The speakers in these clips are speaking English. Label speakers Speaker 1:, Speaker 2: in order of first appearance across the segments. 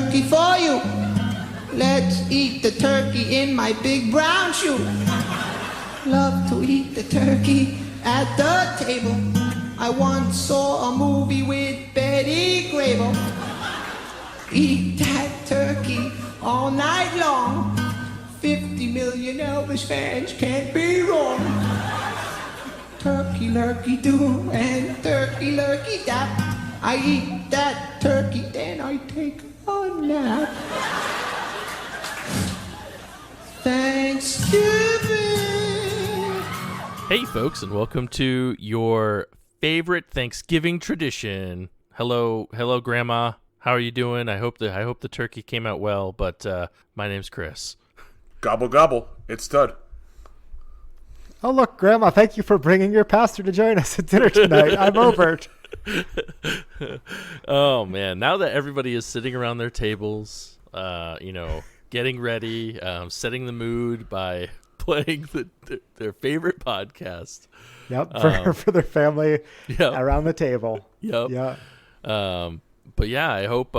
Speaker 1: turkey for you. Let's eat the turkey in my big brown shoe. Love to eat the turkey at the table. I once saw a movie with Betty Grable. Eat that turkey all night long. 50 million Elvis fans can't be wrong. Turkey lurkey do and turkey lurkey dap. I eat that turkey, then I take a nap. Thanksgiving.
Speaker 2: Hey folks, and welcome to your favorite Thanksgiving tradition. Hello Grandma. How are you doing? I hope the turkey came out well, but my name's Chris.
Speaker 3: Gobble gobble, it's Stud.
Speaker 4: Oh look, Grandma, thank you for bringing your pastor to join us at dinner tonight. I'm Obert.
Speaker 2: Oh man, now that everybody is sitting around their tables, getting ready, setting the mood by playing their favorte podcast.
Speaker 4: Yep, for their family around the table.
Speaker 2: Yep.
Speaker 4: Yeah.
Speaker 2: But yeah, I hope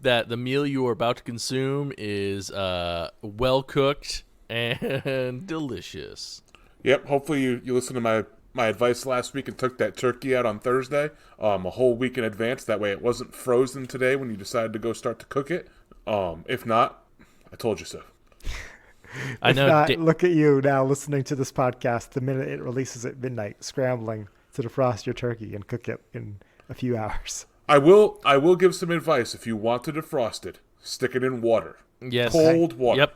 Speaker 2: that the meal you are about to consume is well cooked and delicious.
Speaker 3: Yep, hopefully you listened to my advice last week and took that turkey out on Thursday, a whole week in advance. That way it wasn't frozen today when you decided to go start to cook it. If not, I told you so.
Speaker 2: I know.
Speaker 4: Not, look at you now listening to this podcast the minute it releases at midnight, scrambling to defrost your turkey and cook it in a few hours.
Speaker 3: I will give some advice. If you want to defrost it, stick it in water.
Speaker 2: Yes.
Speaker 3: Cold water.
Speaker 2: Yep.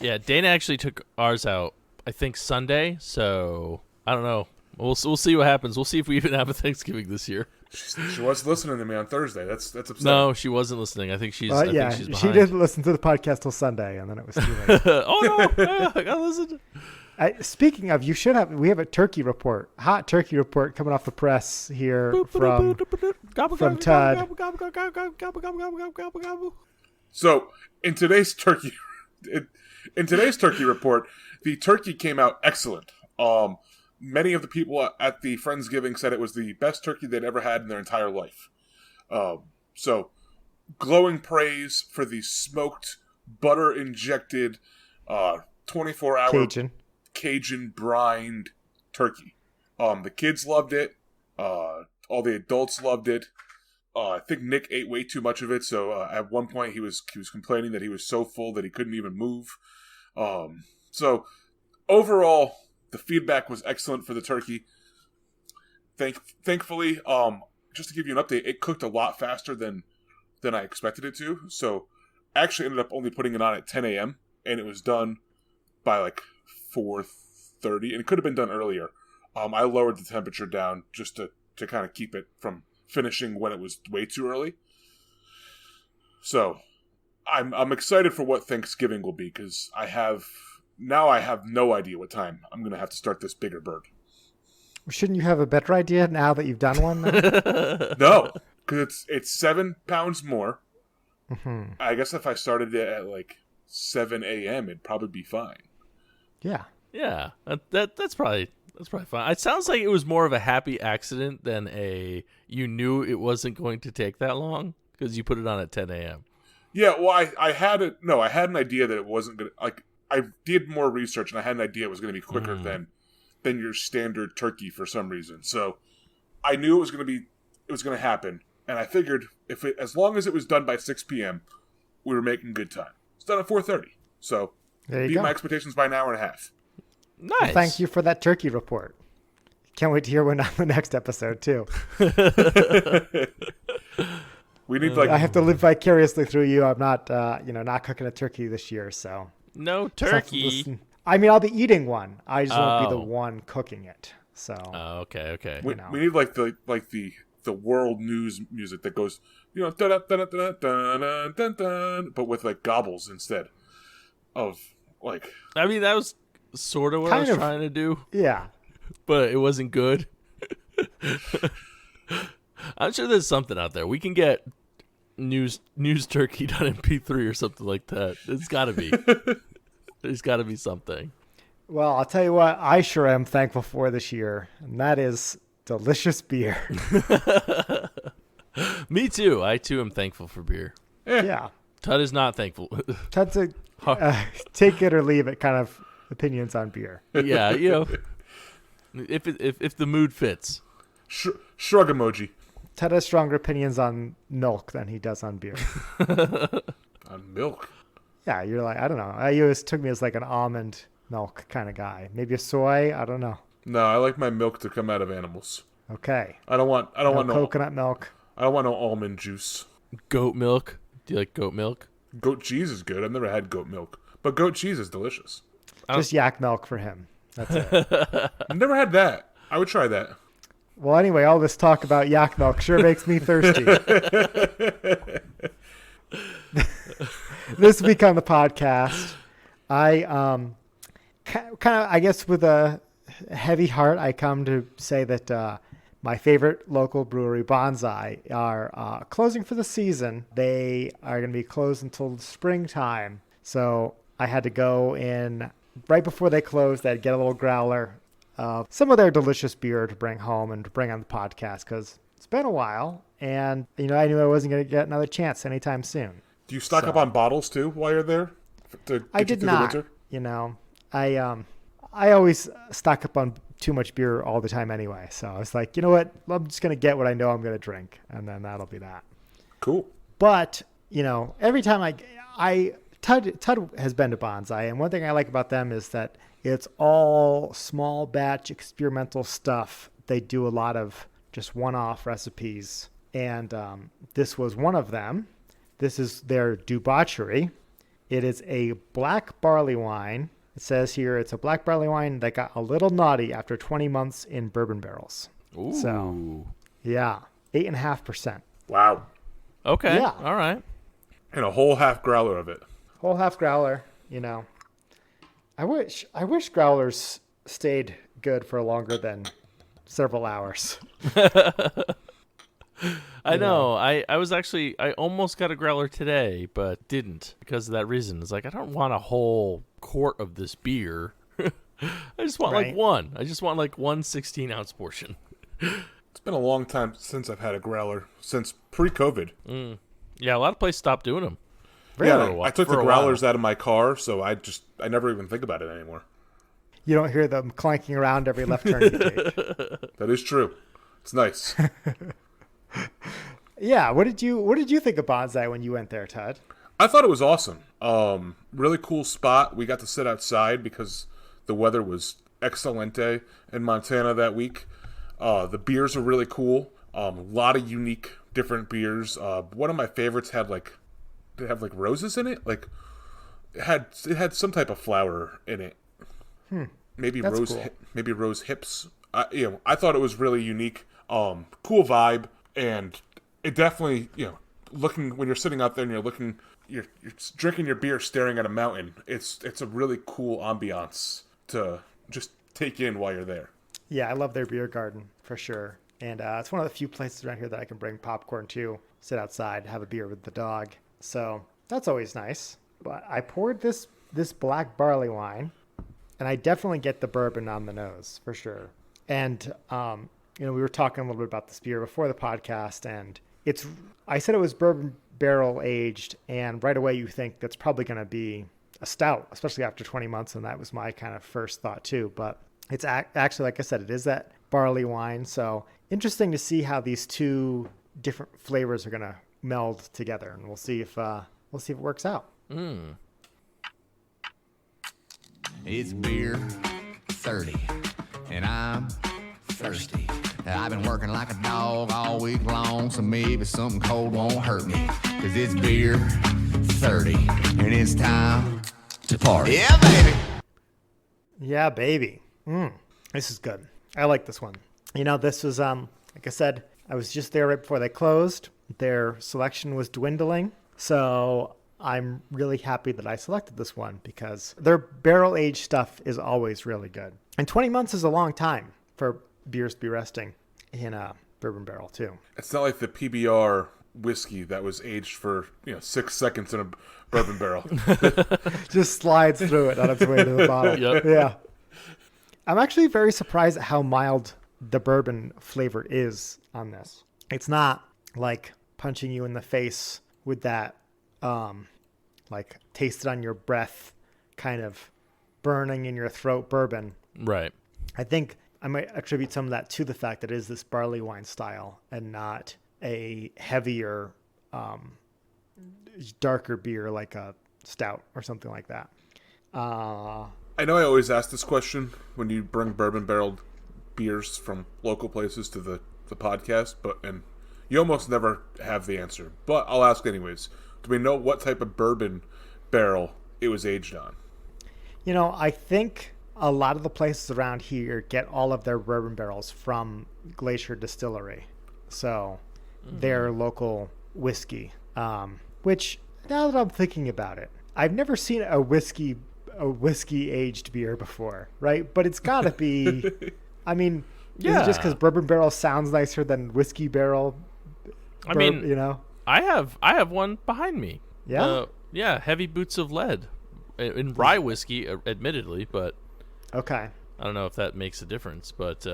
Speaker 2: Yeah, Dana actually took ours out, I think, Sunday, so I don't know. We'll see what happens. We'll see if we even have a Thanksgiving this year.
Speaker 3: She was listening to me on Thursday. That's upsetting.
Speaker 2: No, she wasn't listening. I think she's behind.
Speaker 4: She didn't listen to the podcast till Sunday, and then it was too late.
Speaker 2: Oh no, I gotta listen.
Speaker 4: Speaking of, we have a turkey report, hot turkey report coming off the press here from Todd.
Speaker 3: So in today's turkey report, the turkey came out excellent. Many of the people at the Friendsgiving said it was the best turkey they'd ever had in their entire life. So glowing praise for the smoked, butter-injected, 24-hour Cajun brined turkey. The kids loved it. All the adults loved it. I think Nick ate way too much of it, so at one point he was complaining that he was so full that he couldn't even move. So overall, the feedback was excellent for the turkey. Thankfully, just to give you an update, it cooked a lot faster than I expected it to. So I actually ended up only putting it on at 10 a.m. and it was done by like 4:30, and it could have been done earlier. I lowered the temperature down just to kind of keep it from finishing when it was way too early. So I'm excited for what Thanksgiving will be, because I have no idea what time I'm going to have to start this bigger bird.
Speaker 4: Shouldn't you have a better idea now that you've done one?
Speaker 3: No, because it's 7 pounds more.
Speaker 4: Mm-hmm.
Speaker 3: I guess if I started it at like 7 a.m., it'd probably be fine.
Speaker 4: Yeah.
Speaker 2: Yeah, that's probably fine. It sounds like it was more of a happy accident than you knew it wasn't going to take that long because you put it on at 10 a.m.
Speaker 3: Yeah, well, I had an idea that it wasn't going to, like, I did more research and I had an idea it was going to be quicker than your standard turkey for some reason. So I knew it was going to happen, and I figured as long as it was done by 6 p.m., we were making good time. It's done at 4:30, so beat my expectations by an hour and a half.
Speaker 2: Nice.
Speaker 4: Well, thank you for that turkey report. Can't wait to hear one on the next episode too.
Speaker 3: We need
Speaker 4: I have to live vicariously through you. I'm not, not cooking a turkey this year, so
Speaker 2: no turkey.
Speaker 4: I mean, I'll be eating one. I just won't be the one cooking it. So.
Speaker 2: Okay.
Speaker 3: We need like the world news music that goes, dun dun dun dun dun dun dun, but with like gobbles instead of like.
Speaker 2: I mean, that was sort of what I was trying to do.
Speaker 4: Yeah.
Speaker 2: But it wasn't good. I'm sure there's something out there. We can get news turkey done in P3 or something like that. It's got to be. There's got to be something.
Speaker 4: Well, I'll tell you what I sure am thankful for this year, and that is delicious beer.
Speaker 2: Me too. I too am thankful for beer.
Speaker 4: Yeah.
Speaker 2: Tud is not thankful.
Speaker 4: Tud's a take it or leave it kind of opinions on beer.
Speaker 2: Yeah, if the mood fits.
Speaker 3: Shrug emoji.
Speaker 4: Ted has stronger opinions on milk than he does on beer.
Speaker 3: On milk?
Speaker 4: Yeah, you're like, I don't know. You always took me as like an almond milk kind of guy. Maybe a soy. I don't know.
Speaker 3: No, I like my milk to come out of animals.
Speaker 4: Okay.
Speaker 3: I don't want no
Speaker 4: coconut milk.
Speaker 3: I don't want no almond juice.
Speaker 2: Goat milk. Do you like goat milk?
Speaker 3: Goat cheese is good. I've never had goat milk, but goat cheese is delicious.
Speaker 4: Just yak milk for him. That's it.
Speaker 3: I've never had that. I would try that.
Speaker 4: Well, anyway, all this talk about yak milk sure makes me thirsty. This week on the podcast, I kind of, I guess with a heavy heart, I come to say that my favorite local brewery, Bonsai, are closing for the season. They are going to be closed until springtime. So I had to go in right before they closed. I'd get a little growler of some of their delicious beer to bring home and to bring on the podcast because it's been a while. And, I knew I wasn't going to get another chance anytime soon.
Speaker 3: Do you stock up on bottles too while you're there?
Speaker 4: I did not. The winter? I always stock up on too much beer all the time anyway. So I was like, you know what? I'm just going to get what I know I'm going to drink. And then that'll be that.
Speaker 3: Cool.
Speaker 4: But, every time Tud has been to Bonsai. And one thing I like about them is that it's all small batch experimental stuff. They do a lot of just one-off recipes. And this was one of them. This is their debauchery. It is a black barley wine. It says here it's a black barley wine that got a little naughty after 20 months in bourbon barrels.
Speaker 2: Ooh.
Speaker 4: So, yeah, 8.5%.
Speaker 3: Wow.
Speaker 2: Okay.
Speaker 4: Yeah.
Speaker 2: All right.
Speaker 3: And a whole half growler of it.
Speaker 4: Whole half growler, I wish growlers stayed good for longer than several hours.
Speaker 2: I know. I almost got a growler today, but didn't because of that reason. It's like, I don't want a whole quart of this beer. I just want like one. I just want like 1 16-ounce portion.
Speaker 3: It's been a long time since I've had a growler, since pre-COVID.
Speaker 2: Yeah, a lot of places stopped doing them.
Speaker 3: Yeah, I took the growlers out of my car, so I never even think about it anymore.
Speaker 4: You don't hear them clanking around every left turn you take.
Speaker 3: That is true. It's nice.
Speaker 4: Yeah, what did you think of Bonsai when you went there, Todd?
Speaker 3: I thought it was awesome. Really cool spot. We got to sit outside because the weather was excelente in Montana that week. The beers are really cool. A lot of unique, different beers. One of my favorites had roses in it. Like it had some type of flower in it. Maybe
Speaker 4: That's
Speaker 3: rose,
Speaker 4: cool.
Speaker 3: maybe rose hips. I thought it was really unique. Cool vibe, and it definitely, looking when you're sitting out there and you're drinking your beer, staring at a mountain. It's a really cool ambiance to just take in while you're there.
Speaker 4: Yeah, I love their beer garden for sure. And it's one of the few places around here that I can bring popcorn to, sit outside, have a beer with the dog. So that's always nice. But I poured this black barley wine, and I definitely get the bourbon on the nose for sure. And, we were talking a little bit about this beer before the podcast, and I said it was bourbon barrel aged, and right away you think that's probably going to be a stout, especially after 20 months, and that was my kind of first thought too. But it's actually, like I said, it is that barley wine. So interesting to see how these two different flavors are going to meld together, and we'll see if it works out.
Speaker 5: It's beer 30, and I'm thirsty. I've been working like a dog all week long, so maybe something cold won't hurt me. 'Cause it's beer 30, and it's time to party. Yeah, baby!
Speaker 4: Yeah, baby. This is good. I like this one. This was, like I said, I was just there right before they closed. Their selection was dwindling. So I'm really happy that I selected this one because their barrel-aged stuff is always really good. And 20 months is a long time for beers to be resting in a bourbon barrel, too.
Speaker 3: It's not like the PBR whiskey that was aged for 6 seconds in a bourbon barrel.
Speaker 4: Just slides through it on its way to the bottle.
Speaker 2: Yep.
Speaker 4: Yeah. I'm actually very surprised at how mild the bourbon flavor is on this. It's not like punching you in the face with that like taste it on your breath, kind of burning in your throat bourbon.
Speaker 2: Right.
Speaker 4: I think I might attribute some of that to the fact that it is this barley wine style and not a heavier, darker beer like a stout or something like that.
Speaker 3: I know I always ask this question when you bring bourbon barreled beers from local places to the podcast, and you almost never have the answer. But I'll ask anyways. Do we know what type of bourbon barrel it was aged on?
Speaker 4: You know, I think a lot of the places around here get all of their bourbon barrels from Glacier Distillery. So their local whiskey, which now that I'm thinking about it, I've never seen a whiskey aged beer before, right? But it's got to be, I mean, is it just because bourbon barrel sounds nicer than whiskey barrel?
Speaker 2: I mean,
Speaker 4: you know,
Speaker 2: I have one behind me.
Speaker 4: Yeah?
Speaker 2: Yeah, Heavy Boots of Lead in rye whiskey, admittedly, but
Speaker 4: okay.
Speaker 2: I don't know if that makes a difference, but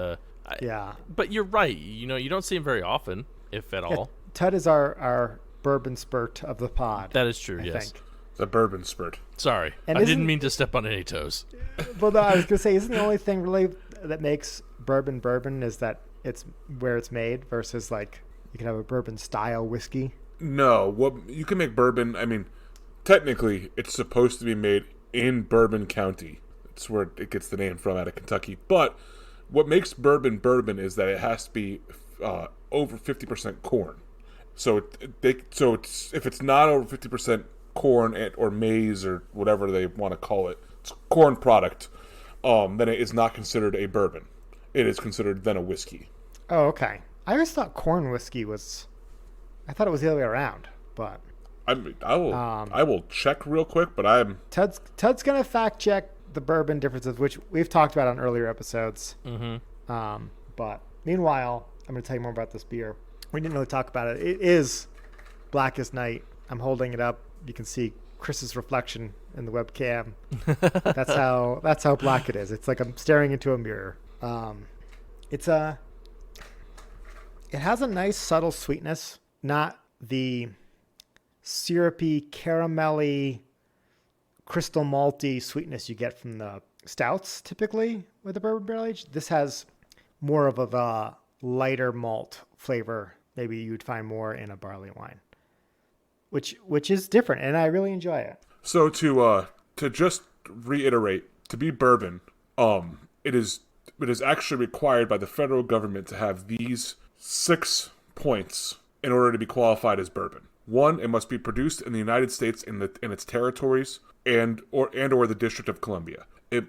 Speaker 4: Yeah.
Speaker 2: But you're right. You know, you don't see them very often, if at all.
Speaker 4: Tud is our bourbon spurt of the pod.
Speaker 2: That is true.
Speaker 4: I
Speaker 2: Yes.
Speaker 4: think.
Speaker 3: The bourbon spurt.
Speaker 2: Sorry,
Speaker 4: And
Speaker 2: I didn't
Speaker 4: isn't-
Speaker 2: mean to step on any toes.
Speaker 4: Well, no, I was gonna say, isn't the only thing really that makes bourbon is that it's where it's made versus like you can have a bourbon style whiskey.
Speaker 3: No, what you can make bourbon. I mean, technically, it's supposed to be made in Bourbon County. It's where it gets the name from, out of Kentucky. But what makes bourbon is that it has to be over 50% corn. So it's if it's not over 50% corn or maize or whatever they want to call it, it's corn product. Then it is not considered a bourbon. It is considered then a whiskey.
Speaker 4: Oh, okay. I always thought corn whiskey was. I thought it was the other way around, but
Speaker 3: I will check real quick, but
Speaker 4: Tud's gonna fact check the bourbon differences, which we've talked about on earlier episodes.
Speaker 2: Mm-hmm.
Speaker 4: But meanwhile, I'm gonna tell you more about this beer. We didn't really talk about it. It is black as night. I'm holding it up. You can see Chris's reflection in the webcam. That's how black it is. It's like I'm staring into a mirror. It has a nice subtle sweetness, not the syrupy, caramelly, crystal malty sweetness you get from the stouts typically with a bourbon barrel aged. This has more of a lighter malt flavor. Maybe you'd find more in a barley wine, which is different, and I really enjoy it.
Speaker 3: So to just reiterate, to be bourbon, it is actually required by the federal government to have these 6 points in order to be qualified as bourbon. 1, it must be produced in the United States in its territories and or the District of Columbia. It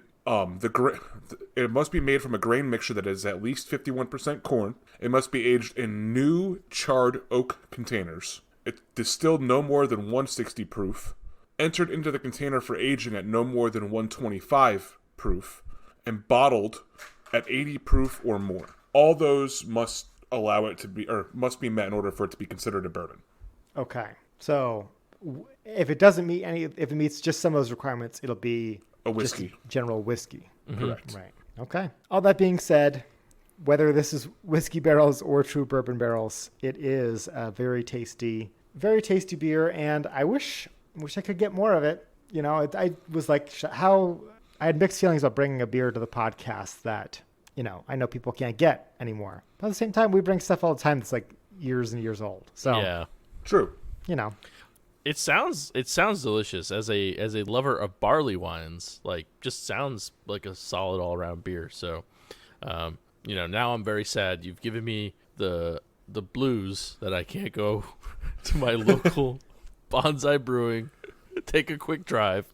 Speaker 3: must be made from a grain mixture that is at least 51% corn. It must be aged in new charred oak containers. It distilled no more than 160 proof. Entered into the container for aging at no more than 125 proof. And bottled at 80 proof or more. All those must allow it to be, or must be met in order for it to be considered a bourbon.
Speaker 4: Okay, so if it meets just some of those requirements, it'll be
Speaker 3: A whiskey.
Speaker 4: just general whiskey.
Speaker 3: Correct.
Speaker 4: Right. Okay. All that being said, whether this is whiskey barrels or true bourbon barrels, it is a very tasty beer, and I wish I could get more of it. You know, I was like, I had mixed feelings about bringing a beer to the podcast that, you know, I know people can't get anymore. But at the same time, we bring stuff all the time that's like years and years old. So
Speaker 2: Yeah.
Speaker 3: True.
Speaker 4: You know,
Speaker 2: It sounds delicious as a lover of barley wines. Like, just sounds like a solid all around beer. So, you know, now I'm very sad. You've given me the blues that I can't go to my local Bonsai Brewing, take a quick drive,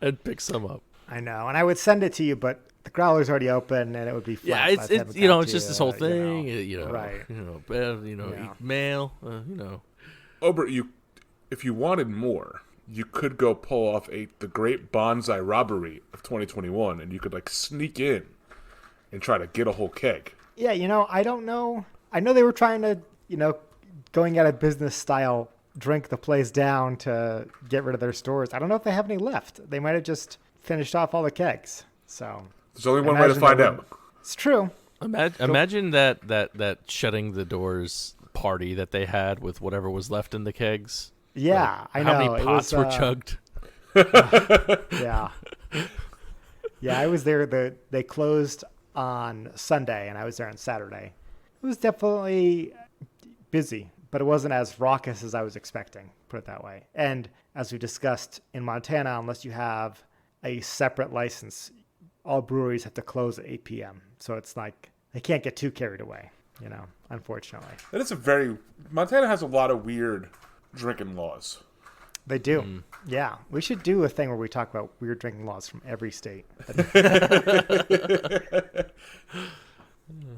Speaker 2: and pick some up.
Speaker 4: I know, and I would send it to you, but the growler's already open, and it would be flat.
Speaker 2: Yeah,
Speaker 4: by the time
Speaker 2: it's
Speaker 4: it
Speaker 2: you know,
Speaker 4: got
Speaker 2: it's
Speaker 4: to
Speaker 2: just this whole thing.
Speaker 4: right? Yeah.
Speaker 2: Mail. You know.
Speaker 3: Obert, if you wanted more, you could go pull off the great bonsai robbery of 2021, and you could like sneak in and try to get a whole keg.
Speaker 4: Yeah, you know, I don't know. I know they were trying to, you know, going out of business style, drink the place down to get rid of their stores. I don't know if they have any left. They might have just finished off all the kegs. So
Speaker 3: There's only one way to find out.
Speaker 4: It's true.
Speaker 2: Imagine that shutting the doors party that they had with whatever was left in the kegs.
Speaker 4: Yeah, I
Speaker 2: How
Speaker 4: know.
Speaker 2: many pots were chugged?
Speaker 4: Yeah. Yeah, I was there. They closed on Sunday, and I was there on Saturday. It was definitely busy, but it wasn't as raucous as I was expecting, put it that way. And as we discussed in Montana, unless you have a separate license, all breweries have to close at 8 p.m. So it's like they can't get too carried away, unfortunately.
Speaker 3: That is Montana has a lot of weird drinking laws.
Speaker 4: They do. Yeah. We should do a thing where we talk about weird drinking laws from every state.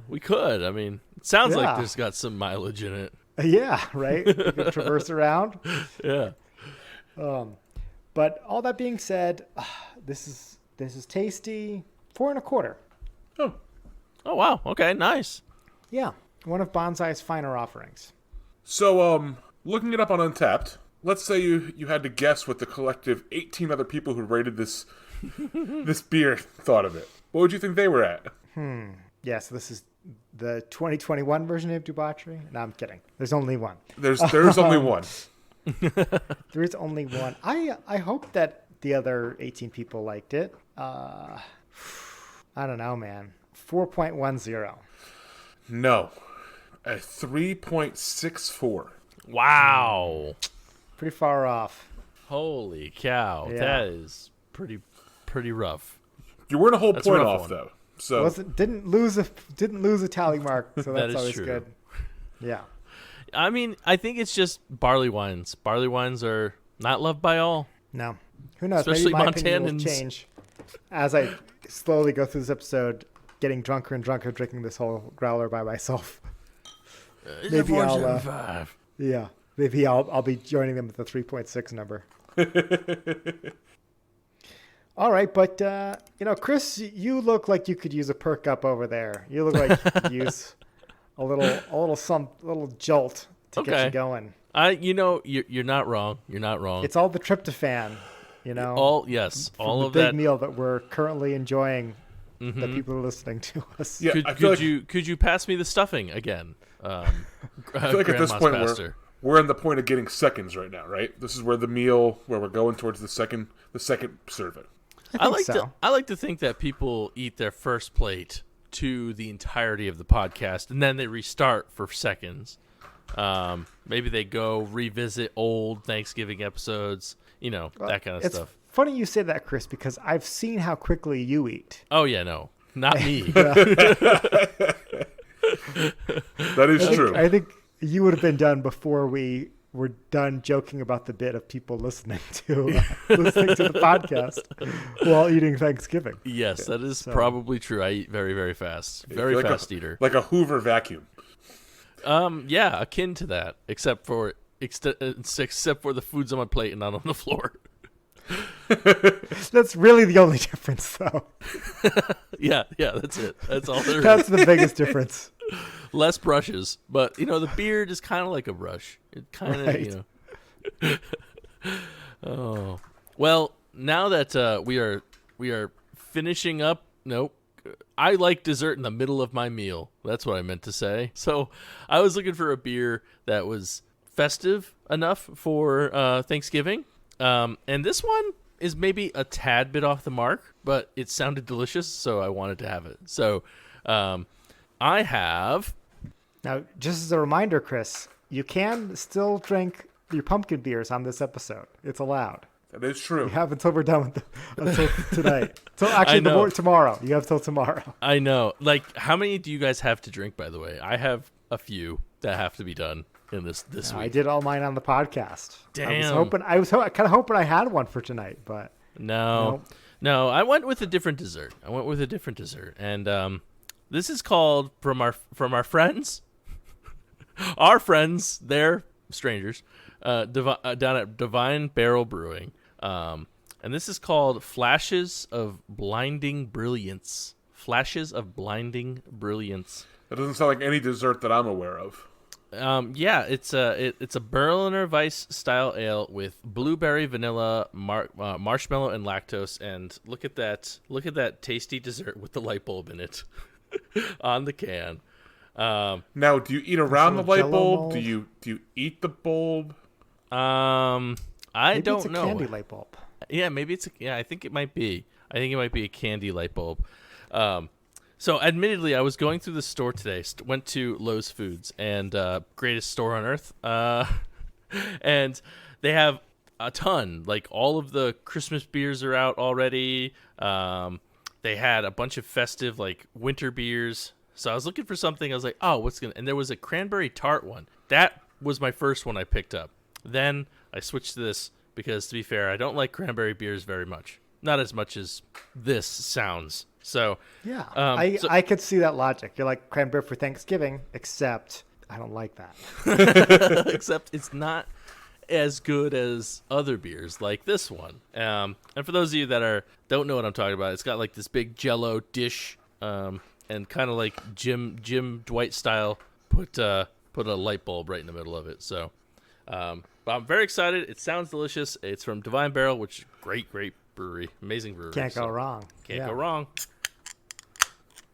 Speaker 2: We could. I mean, it sounds like
Speaker 4: Yeah.
Speaker 2: there's got some mileage in it.
Speaker 4: Yeah, right? You can traverse around.
Speaker 2: Yeah.
Speaker 4: But all that being said, this is tasty. 4.25.
Speaker 3: Oh,
Speaker 2: Oh, wow. Okay, nice.
Speaker 4: Yeah. One of Bonsai's finer offerings.
Speaker 3: so looking it up on Untapped, let's say you had to guess what the collective 18 other people who rated this this beer thought of it. What would you think they were at?
Speaker 4: Yeah, so this is the 2021 version of debauchery. No, I'm kidding. There's only one.
Speaker 3: There's only one.
Speaker 4: There is only one. I hope that the other 18 people liked it. I don't know, man. 4.10.
Speaker 3: No, a 3.64.
Speaker 2: Wow.
Speaker 4: Pretty far off.
Speaker 2: Holy cow.
Speaker 4: Yeah.
Speaker 2: That is pretty rough.
Speaker 3: You weren't a whole
Speaker 2: That's a
Speaker 3: point
Speaker 2: rough
Speaker 3: off
Speaker 2: one.
Speaker 3: though. So
Speaker 4: Didn't lose a tally mark, so
Speaker 2: That
Speaker 4: that's
Speaker 2: is
Speaker 4: always
Speaker 2: true.
Speaker 4: good. Yeah.
Speaker 2: I mean, I think it's just barley wines. Barley wines are not loved by all.
Speaker 4: No. Who knows?
Speaker 2: Especially
Speaker 4: Maybe my opinion will
Speaker 2: Montanans.
Speaker 4: change as I slowly go through this episode, getting drunker and drunker, drinking this whole growler by myself.
Speaker 2: It's
Speaker 4: Maybe
Speaker 2: a
Speaker 4: I'll,
Speaker 2: 4.75.
Speaker 4: Yeah. Maybe I'll be joining them at the 3.6 number. All right, but Chris, you look like you could use a perk up over there. You look like you could use a little jolt to get
Speaker 2: Okay.
Speaker 4: you going.
Speaker 2: You're not wrong. You're not wrong.
Speaker 4: It's all the tryptophan,
Speaker 2: all
Speaker 4: from
Speaker 2: all
Speaker 4: the
Speaker 2: of
Speaker 4: big
Speaker 2: that.
Speaker 4: meal that we're currently enjoying. The people are listening to us.
Speaker 3: yeah, I feel like
Speaker 2: Could you pass me the stuffing again?
Speaker 3: I feel like at this point we're in the point of getting seconds right now, right? This is where the meal where we're going towards the second serving.
Speaker 4: I think so.
Speaker 2: I like to think that people eat their first plate to the entirety of the podcast, and then they restart for seconds. Maybe they go revisit old Thanksgiving episodes, that kind of
Speaker 4: It's
Speaker 2: stuff.
Speaker 4: funny you say that, Chris, because I've seen how quickly you eat.
Speaker 2: Oh yeah, no, not me.
Speaker 3: That is true.
Speaker 4: I think you would have been done before we were done joking about the bit of people listening to the podcast while eating Thanksgiving.
Speaker 2: Yes, that is probably true. I eat very, very fast. Very
Speaker 3: Like
Speaker 2: fast eater.
Speaker 3: Like a Hoover vacuum.
Speaker 2: Yeah, akin to that, except for the food's on my plate and not on the floor.
Speaker 4: That's really the only difference, though.
Speaker 2: Yeah, that's it. That's all there is.
Speaker 4: That's the biggest difference.
Speaker 2: Less brushes, but the beard is kind of like a brush. It kind of,
Speaker 4: Right.
Speaker 2: Oh, well, now that we are finishing up. Nope. I like dessert in the middle of my meal. That's what I meant to say. So I was looking for a beer that was festive enough for Thanksgiving. And this one is maybe a tad bit off the mark, but it sounded delicious, so I wanted to have it. So I have...
Speaker 4: Now, just as a reminder, Chris, you can still drink your pumpkin beers on this episode. It's allowed.
Speaker 3: That is true.
Speaker 4: You have until we're done with until tonight. Tomorrow. You have till tomorrow.
Speaker 2: I know. Like, how many do you guys have to drink, by the way? I have a few that have to be done in this week.
Speaker 4: I did all mine on the podcast.
Speaker 2: Damn.
Speaker 4: I was kind of hoping I had one for tonight, but
Speaker 2: No, I went with a different dessert. And this is called from our friends, our friends. They're strangers, down at Divine Barrel Brewing. And this is called Flashes of Blinding Brilliance. Flashes of Blinding Brilliance.
Speaker 3: That doesn't sound like any dessert that I'm aware of.
Speaker 2: Yeah, it's a Berliner Weiss style ale with blueberry, vanilla, marshmallow, and lactose. And look at that tasty dessert with the light bulb in it on the can.
Speaker 3: Now, do you eat around the light
Speaker 4: Jello
Speaker 3: bulb?
Speaker 4: mold?
Speaker 3: Do you eat the bulb?
Speaker 2: I
Speaker 4: Maybe
Speaker 2: don't
Speaker 4: it's a
Speaker 2: know.
Speaker 4: candy light bulb.
Speaker 2: Yeah, maybe it's. I think it might be. I think it might be a candy light bulb. So, admittedly, I was going through the store today. Went to Lowe's Foods, and greatest store on earth. And they have a ton. Like, all of the Christmas beers are out already. They had a bunch of festive, like, winter beers. So I was looking for something. I was like, oh, and there was a cranberry tart one. That was my first one I picked up. Then I switched to this because, to be fair, I don't like cranberry beers very much. Not as much as this sounds. So
Speaker 4: Yeah, I could see that logic. You're like cranberry for Thanksgiving, except I don't like that.
Speaker 2: except it's not as good as other beers like this one. And for those of you that don't know what I'm talking about, it's got like this big Jello dish, and kind of like Jim Dwight style, put a light bulb right in the middle of it. So, but I'm very excited. It sounds delicious. It's from Divine Barrel, which is great brewery, amazing brewery.
Speaker 4: Can't go wrong.
Speaker 2: Can't go wrong.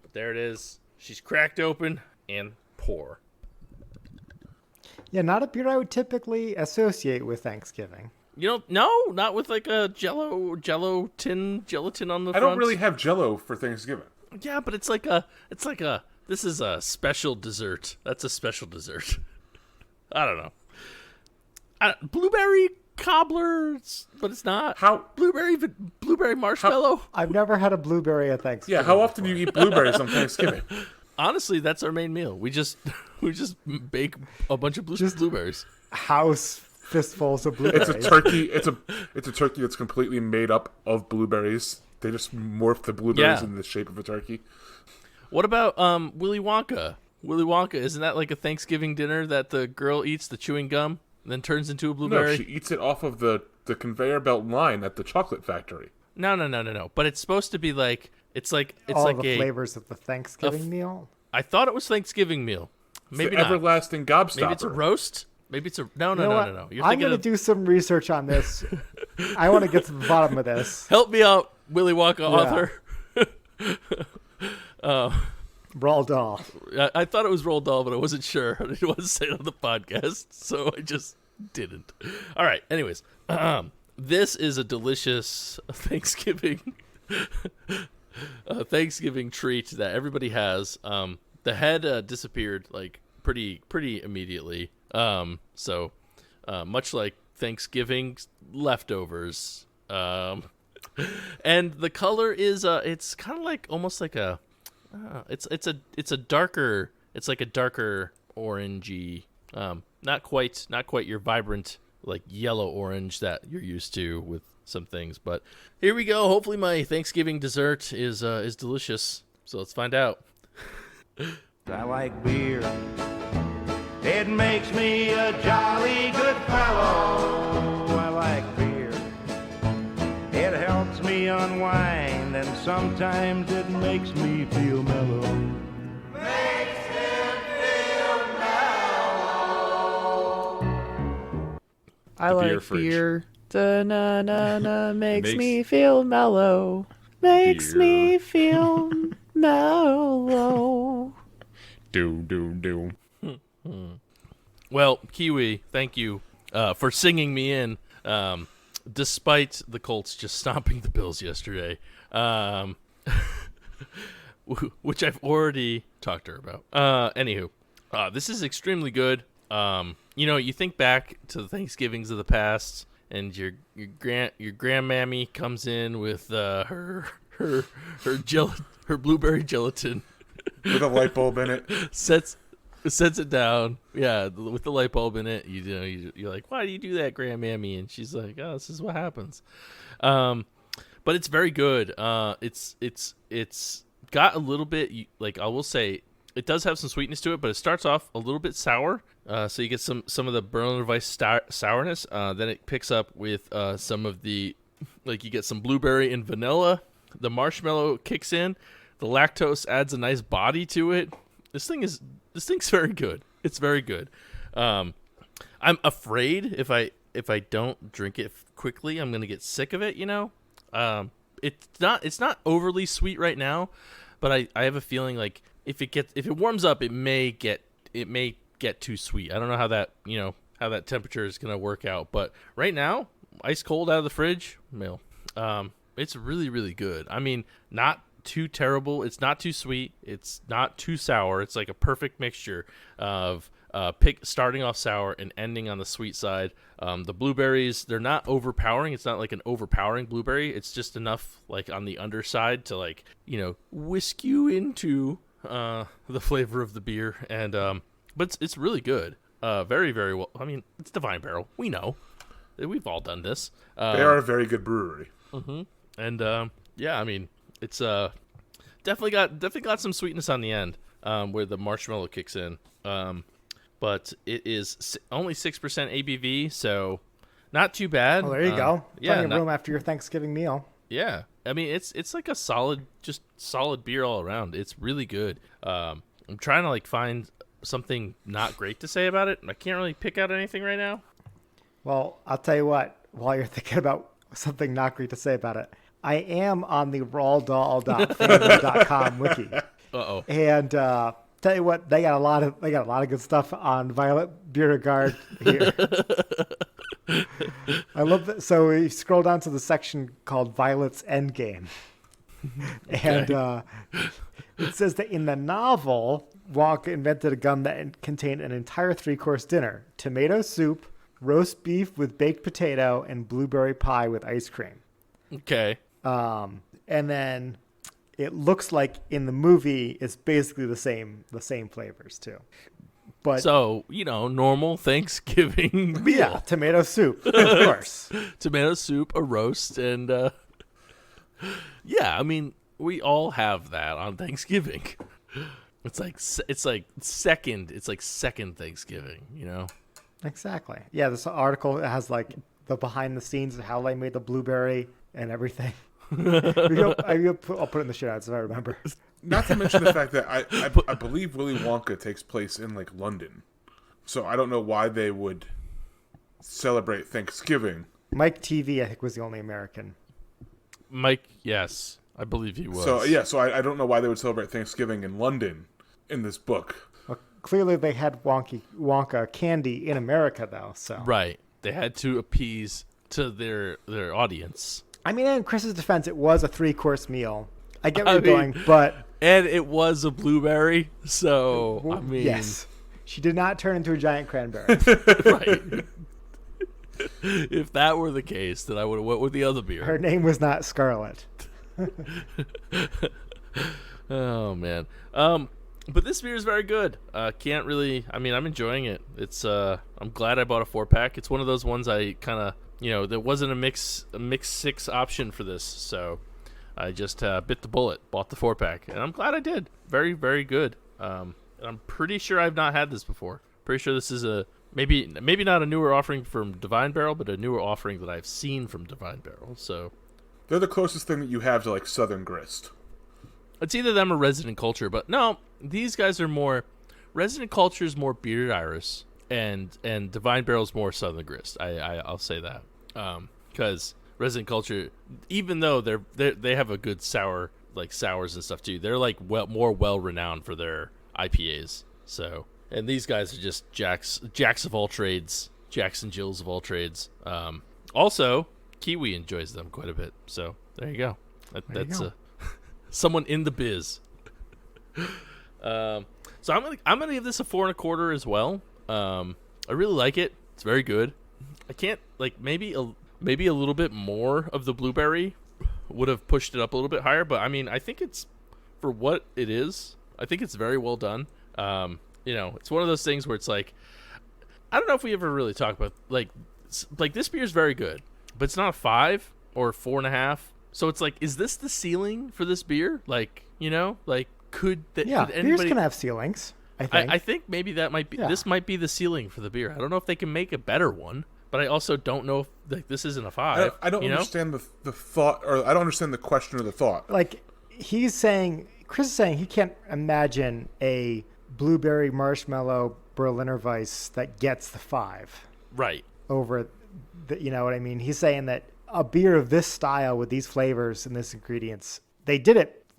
Speaker 2: But there it is. She's cracked open and pour.
Speaker 4: Yeah, not a beer I would typically associate with Thanksgiving.
Speaker 2: You know, no, not with like a gelatin on the front.
Speaker 3: I don't really have Jello for Thanksgiving.
Speaker 2: Yeah, but it's like this is a special dessert. That's a special dessert. I don't know. Blueberry cobbler, but it's not. Blueberry marshmallow?
Speaker 4: I've never had a blueberry at Thanksgiving.
Speaker 3: Yeah, how often do you eat blueberries on Thanksgiving?
Speaker 2: Honestly, that's our main meal. We just bake a bunch of blueberries.
Speaker 4: House fistfuls of blueberries.
Speaker 3: It's a turkey. It's a turkey that's completely made up of blueberries. They just morph the blueberries in the shape of a turkey.
Speaker 2: What about Willy Wonka? Willy Wonka, isn't that like a Thanksgiving dinner that the girl eats the chewing gum and then turns into a blueberry?
Speaker 3: No, she eats it off of the conveyor belt line at the chocolate factory.
Speaker 2: No. But it's supposed to be like it's
Speaker 4: all
Speaker 2: like
Speaker 4: the flavors of the Thanksgiving meal.
Speaker 2: I thought it was Thanksgiving meal. Maybe
Speaker 3: the
Speaker 2: not.
Speaker 3: Everlasting gobstopper.
Speaker 2: Maybe it's a roast. Maybe it's a no.
Speaker 4: I'm going to do some research on this. I want to get to the bottom of this.
Speaker 2: Help me out, Willy Wonka author.
Speaker 4: Roald Dahl.
Speaker 2: I thought it was Roald Dahl, but I wasn't sure. I didn't want to say it on the podcast, so I just didn't. All right. Anyways, this is a delicious Thanksgiving treat that everybody has. The head disappeared like pretty immediately. So much like Thanksgiving leftovers. And the color is it's kind of like almost like a it's a darker orangey, not quite your vibrant like yellow orange that you're used to with some things. But here we go. Hopefully my Thanksgiving dessert is delicious. So let's find out.
Speaker 6: I like beer. It makes me a jolly good fellow. I like beer. It helps me unwind, and sometimes it makes me feel mellow. Makes him feel mellow.
Speaker 7: I like beer. Da-na-na-na makes me feel mellow. Makes me feel mellow.
Speaker 3: Do.
Speaker 2: Well, Kiwi, thank you for singing me in, despite the Colts just stomping the Bills yesterday, which I've already talked to her about. Anywho, this is extremely good. You think back to the Thanksgivings of the past, and your grandmammy comes in with her blueberry gelatin
Speaker 3: with a light bulb in it.
Speaker 2: Sets it down, with the light bulb in it. You're like, why do you do that, grandmammy? And she's like, oh, this is what happens. But it's very good. It's got a little bit, like I will say, it does have some sweetness to it, but it starts off a little bit sour. So you get some of the Berliner Weiss sourness. Then it picks up with some of the, like you get some blueberry and vanilla. The marshmallow kicks in. The lactose adds a nice body to it. This thing's very good. It's very good. I'm afraid if I don't drink it quickly, I'm gonna get sick of it. It's not overly sweet right now, but I have a feeling like if it warms up, it may get too sweet. I don't know how that how that temperature is gonna work out. But right now, ice cold out of the fridge, it's really, really good. I mean, not too terrible. It's not too sweet. It's not too sour. It's like a perfect mixture of starting off sour and ending on the sweet side. The blueberries, they're not overpowering. It's not like an overpowering blueberry. It's just enough like on the underside to like, whisk you into the flavor of the beer. And but it's really good. Very, very well. I mean, it's Divine Barrel. We know. We've all done this.
Speaker 3: They are a very good brewery.
Speaker 2: Mm-hmm. And yeah, I mean, it's definitely got some sweetness on the end where the marshmallow kicks in. But it is only 6% ABV, so not too bad.
Speaker 4: Well, there you go.
Speaker 2: Yeah,
Speaker 4: plenty of room after your Thanksgiving meal.
Speaker 2: Yeah, I mean it's like a solid beer all around. It's really good. I'm trying to like find something not great to say about it. I can't really pick out anything right now.
Speaker 4: Well, I'll tell you what. While you're thinking about something not great to say about it, I am on the rawdoll.fandom.com wiki.
Speaker 2: Uh-oh.
Speaker 4: And tell you what, they got a lot of good stuff on Violet Beauregard here. I love that. So we scroll down to the section called Violet's Endgame. And it says that in the novel, Wonka invented a gum that contained an entire 3-course dinner: tomato soup, roast beef with baked potato, and blueberry pie with ice cream.
Speaker 2: Okay.
Speaker 4: And then it looks like in the movie it's basically the same flavors too. But
Speaker 2: so, normal Thanksgiving meal.
Speaker 4: Yeah, tomato soup, of course.
Speaker 2: Tomato soup, a roast, and yeah, I mean, we all have that on Thanksgiving. It's like second Thanksgiving,
Speaker 4: Exactly. Yeah, this article has like the behind the scenes of how they made the blueberry and everything. I'll put it in the show notes if I remember.
Speaker 3: Not to mention the fact that I believe Willy Wonka takes place in like London, so I don't know why they would celebrate Thanksgiving.
Speaker 4: Mike TV, I think, was the only American.
Speaker 2: Mike, yes, I believe he was.
Speaker 3: So I don't know why they would celebrate Thanksgiving in London in this book.
Speaker 4: Well, clearly they had Wonka candy in America, though. So
Speaker 2: right, they had to appease to their audience.
Speaker 4: I mean, in Chris's defense, it was a 3-course meal. I get where you're going, but...
Speaker 2: And it was a blueberry, so, I mean...
Speaker 4: Yes. She did not turn into a giant cranberry.
Speaker 2: Right. If that were the case, then I would have went with the other beer.
Speaker 4: Her name was not Scarlet.
Speaker 2: Oh, man. But this beer is very good. Can't really... I mean, I'm enjoying it. It's... I'm glad I bought a 4-pack. It's one of those ones I kind of... there wasn't a mix 6 option for this, so I just bit the bullet, bought the 4-pack, and I'm glad I did. Very, very good. And I'm pretty sure I've not had this before. Pretty sure this is a maybe not a newer offering from Divine Barrel, but a newer offering that I've seen from Divine Barrel. So
Speaker 3: they're the closest thing that you have to like Southern Grist.
Speaker 2: It's either them or Resident Culture, but no, these guys are more. Resident Culture is more Bearded Iris. And Divine Barrel's more Southern Grist. I'll say that because Resident Culture, even though they have a good sours and stuff too, they're like more well renowned for their IPAs. So, and these guys are just jacks of all trades, Jacks and Jills of all trades. Also, Kiwi enjoys them quite a bit. So there you go. That's someone in the biz. So I'm gonna give this a 4 1/4 as well. I really like it. It's very good. I can't maybe a little bit more of the blueberry would have pushed it up a little bit higher, but I mean I think it's for what it is. I think it's very well done. It's one of those things where it's like I don't know if we ever really talk about like this beer is very good, but it's not a 5 or 4.5. So it's like, is this the ceiling for this beer? Could anybody...
Speaker 4: beers can have ceilings. I think
Speaker 2: maybe that might be this might be the ceiling for the beer. I don't know if they can make a better one, but I also don't know if this isn't a 5.
Speaker 3: I don't understand the thought, or I don't understand the question or the thought.
Speaker 4: Like Chris is saying he can't imagine a blueberry marshmallow Berliner Weiss that gets the 5.
Speaker 2: Right.
Speaker 4: Over you know what I mean? He's saying that a beer of this style with these flavors and these ingredients, they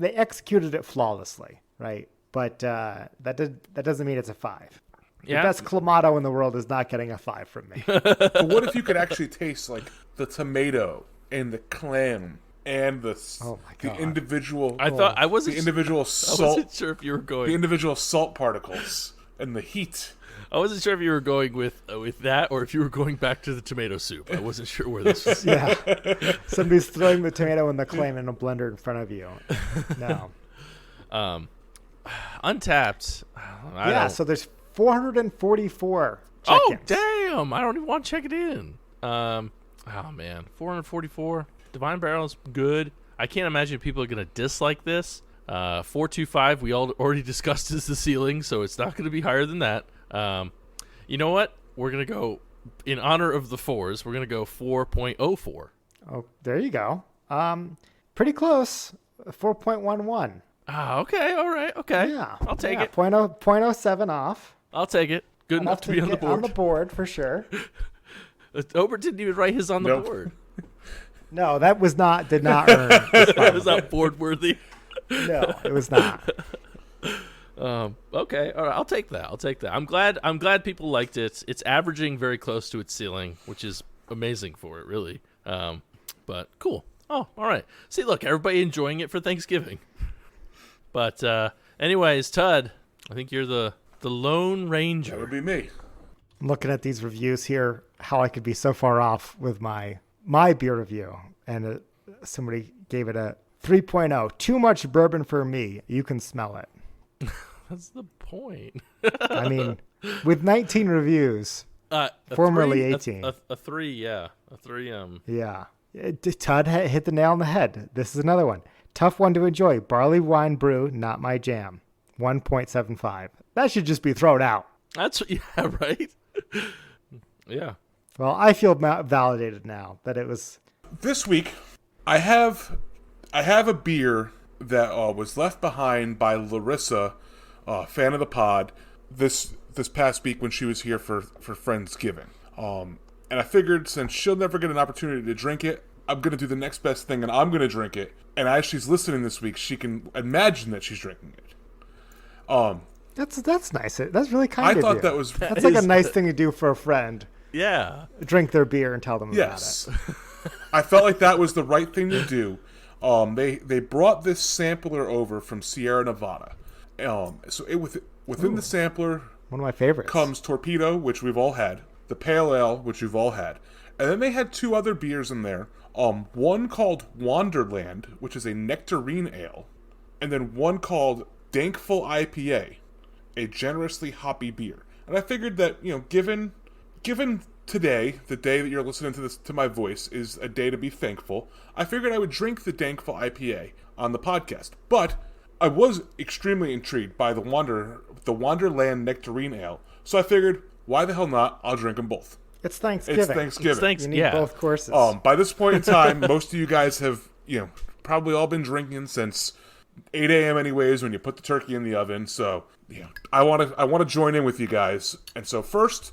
Speaker 4: executed it flawlessly, right? But that doesn't mean it's a 5.
Speaker 2: Yeah.
Speaker 4: The best Clamato in the world is not getting a 5 from me.
Speaker 3: But what if you could actually taste like the tomato and the clam and the the individual?
Speaker 2: I thought I wasn't.
Speaker 3: The individual
Speaker 2: I
Speaker 3: salt.
Speaker 2: wasn't sure if you were going.
Speaker 3: The individual salt particles and the heat.
Speaker 2: I wasn't sure if you were going with that or if you were going back to the tomato soup. I wasn't sure where this was.
Speaker 4: Yeah. Somebody's throwing the tomato and the clam in a blender in front of you. No.
Speaker 2: Untapped.
Speaker 4: So there's 444
Speaker 2: Oh,
Speaker 4: check-ins.
Speaker 2: damn. I don't even want to check it in. Oh, man. 444. Divine Barrel's good. I can't imagine people are going to dislike this. 425, we already discussed, is the ceiling, so it's not going to be higher than that. You know what? We're going to go, in honor of the 4s, we're going to go 4.04.
Speaker 4: Oh, there you go. Pretty close. 4.11.
Speaker 2: Ah, okay. All right. Okay.
Speaker 4: Yeah.
Speaker 2: I'll take it.
Speaker 4: 0.07 off.
Speaker 2: I'll take it. Good enough to be on the board.
Speaker 4: On the board, for sure.
Speaker 2: Ober didn't even write his on the board.
Speaker 4: No, that did not earn.
Speaker 2: That was not board worthy.
Speaker 4: No, it was not.
Speaker 2: Okay, all right, I'll take that. I'm glad people liked it. It's averaging very close to its ceiling, which is amazing for it, really. But cool. Oh, all right. See, look, everybody enjoying it for Thanksgiving. But anyways, Tud, I think you're the Lone Ranger.
Speaker 3: That would be me.
Speaker 4: I'm looking at these reviews here, how I could be so far off with my beer review, and somebody gave it a 3.0. Too much bourbon for me. You can smell it.
Speaker 2: That's the point.
Speaker 4: I mean, with 19 reviews, formerly 18.
Speaker 2: A 3, yeah. A 3,
Speaker 4: Yeah. Todd hit the nail on the head. This is another one. Tough one to enjoy. Barley wine brew, not my jam. 1.75. That should just be thrown out.
Speaker 2: That's, yeah, right? Yeah.
Speaker 4: Well, I feel validated now that it was...
Speaker 3: This week, I have a beer that was left behind by Larissa, fan of the pod, this past week when she was here for Friendsgiving. And I figured since she'll never get an opportunity to drink it, I'm going to do the next best thing and I'm going to drink it. And as she's listening this week, she can imagine that she's drinking it.
Speaker 4: That's nice. That's really kind of you.
Speaker 3: I thought that was...
Speaker 4: That's like a nice thing to do for a friend.
Speaker 2: Yeah.
Speaker 4: Drink their beer and tell them about it.
Speaker 3: I felt like that was the right thing to do. They brought this sampler over from Sierra Nevada. So within the sampler...
Speaker 4: One of my favorites.
Speaker 3: Comes Torpedo, which we've all had. The Pale Ale, which we've all had. And then they had 2 other beers in there. One called Wonderland, which is a nectarine ale. And then one called Dankful IPA, a generously hoppy beer. And I figured that, given today, the day that you're listening to my voice, is a day to be thankful, I figured I would drink the Dankful IPA on the podcast. But I was extremely intrigued by the Wonderland Nectarine Ale. So I figured, why the hell not? I'll drink them both.
Speaker 4: It's Thanksgiving. You need both courses.
Speaker 3: By this point in time, most of you guys have, probably all been drinking since 8 a.m. anyways when you put the turkey in the oven. So, I want to join in with you guys. And so first,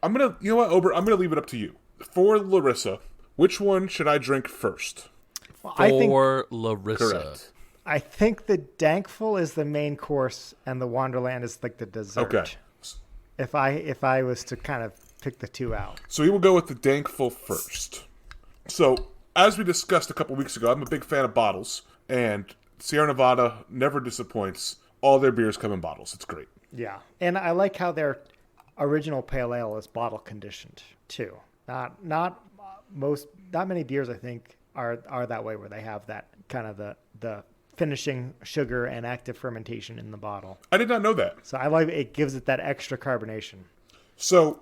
Speaker 3: I'm going to, Ober, I'm going to leave it up to you. For Larissa, which one should I drink first?
Speaker 4: Well,
Speaker 2: Larissa.
Speaker 3: Correct.
Speaker 4: I think the Dankful is the main course and the Wonderland is like the dessert.
Speaker 3: Okay.
Speaker 4: If I was to kind of pick the 2 out.
Speaker 3: So we will go with the Dankful first. So, as we discussed a couple weeks ago, I'm a big fan of bottles, and Sierra Nevada never disappoints. All their beers come in bottles. It's great.
Speaker 4: Yeah. And I like how their original pale ale is bottle conditioned too. Not many beers I think are that way, where they have that kind of the finishing sugar and active fermentation in the bottle.
Speaker 3: I did not know that.
Speaker 4: So I like it, gives it that extra carbonation.
Speaker 3: So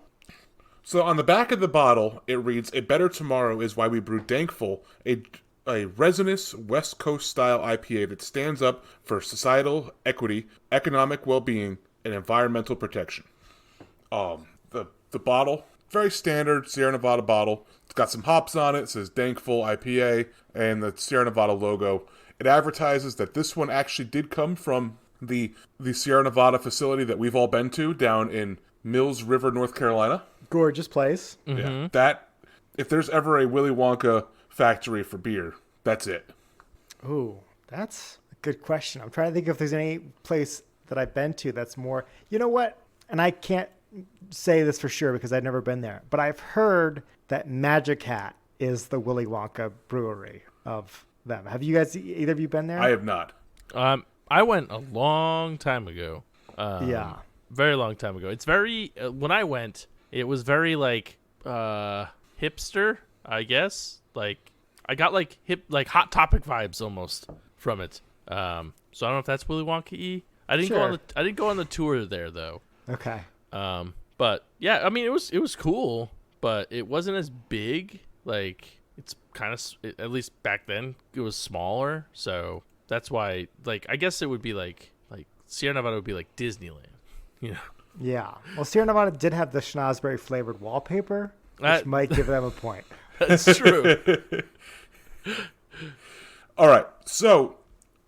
Speaker 3: on the back of the bottle, it reads, "A better tomorrow is why we brew Dankful, a resinous West Coast style IPA that stands up for societal equity, economic well-being, and environmental protection." The bottle, very standard Sierra Nevada bottle. It's got some hops on it. It says Dankful IPA and the Sierra Nevada logo. It advertises that this one actually did come from the Sierra Nevada facility that we've all been to down in Mills River, North Carolina.
Speaker 4: Gorgeous place.
Speaker 2: Mm-hmm.
Speaker 3: Yeah, that, if there's ever a Willy Wonka factory for beer, that's it.
Speaker 4: Ooh, that's a good question. I'm trying to think if there's any place that I've been to that's more, you know what? And I can't say this for sure because I've never been there, but I've heard that Magic Hat is the Willy Wonka brewery of them. Have you guys, either of you been there?
Speaker 3: I have not.
Speaker 2: I went a long time ago.
Speaker 4: Yeah.
Speaker 2: Very long time ago. It's very when I went, it was very like hipster, I guess. Like I got like Hot Topic vibes almost from it. So I don't know if that's Willy Wonka-y. I didn't go on the tour there though.
Speaker 4: Okay.
Speaker 2: But yeah, I mean it was cool, but it wasn't as big. Like it's kind of, at least back then, it was smaller. So that's why, like, I guess it would be like Sierra Nevada would be like Disneyland, you know?
Speaker 4: Yeah. Well, Sierra Nevada did have the schnozberry flavored wallpaper, which might give them a point.
Speaker 2: That's true.
Speaker 3: All right. So,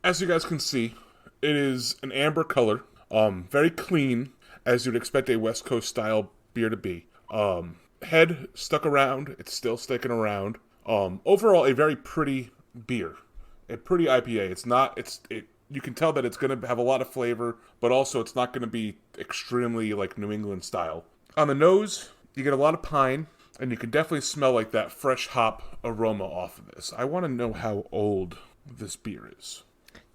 Speaker 3: as you guys can see, it is an amber color, very clean, as you'd expect a West Coast style beer to be. Head stuck around. It's still sticking around. Overall, a very pretty beer. A pretty IPA. You can tell that it's going to have a lot of flavor, but also it's not going to be extremely like New England style. On the nose, you get a lot of pine, and you can definitely smell like that fresh hop aroma off of this. I want to know how old this beer is.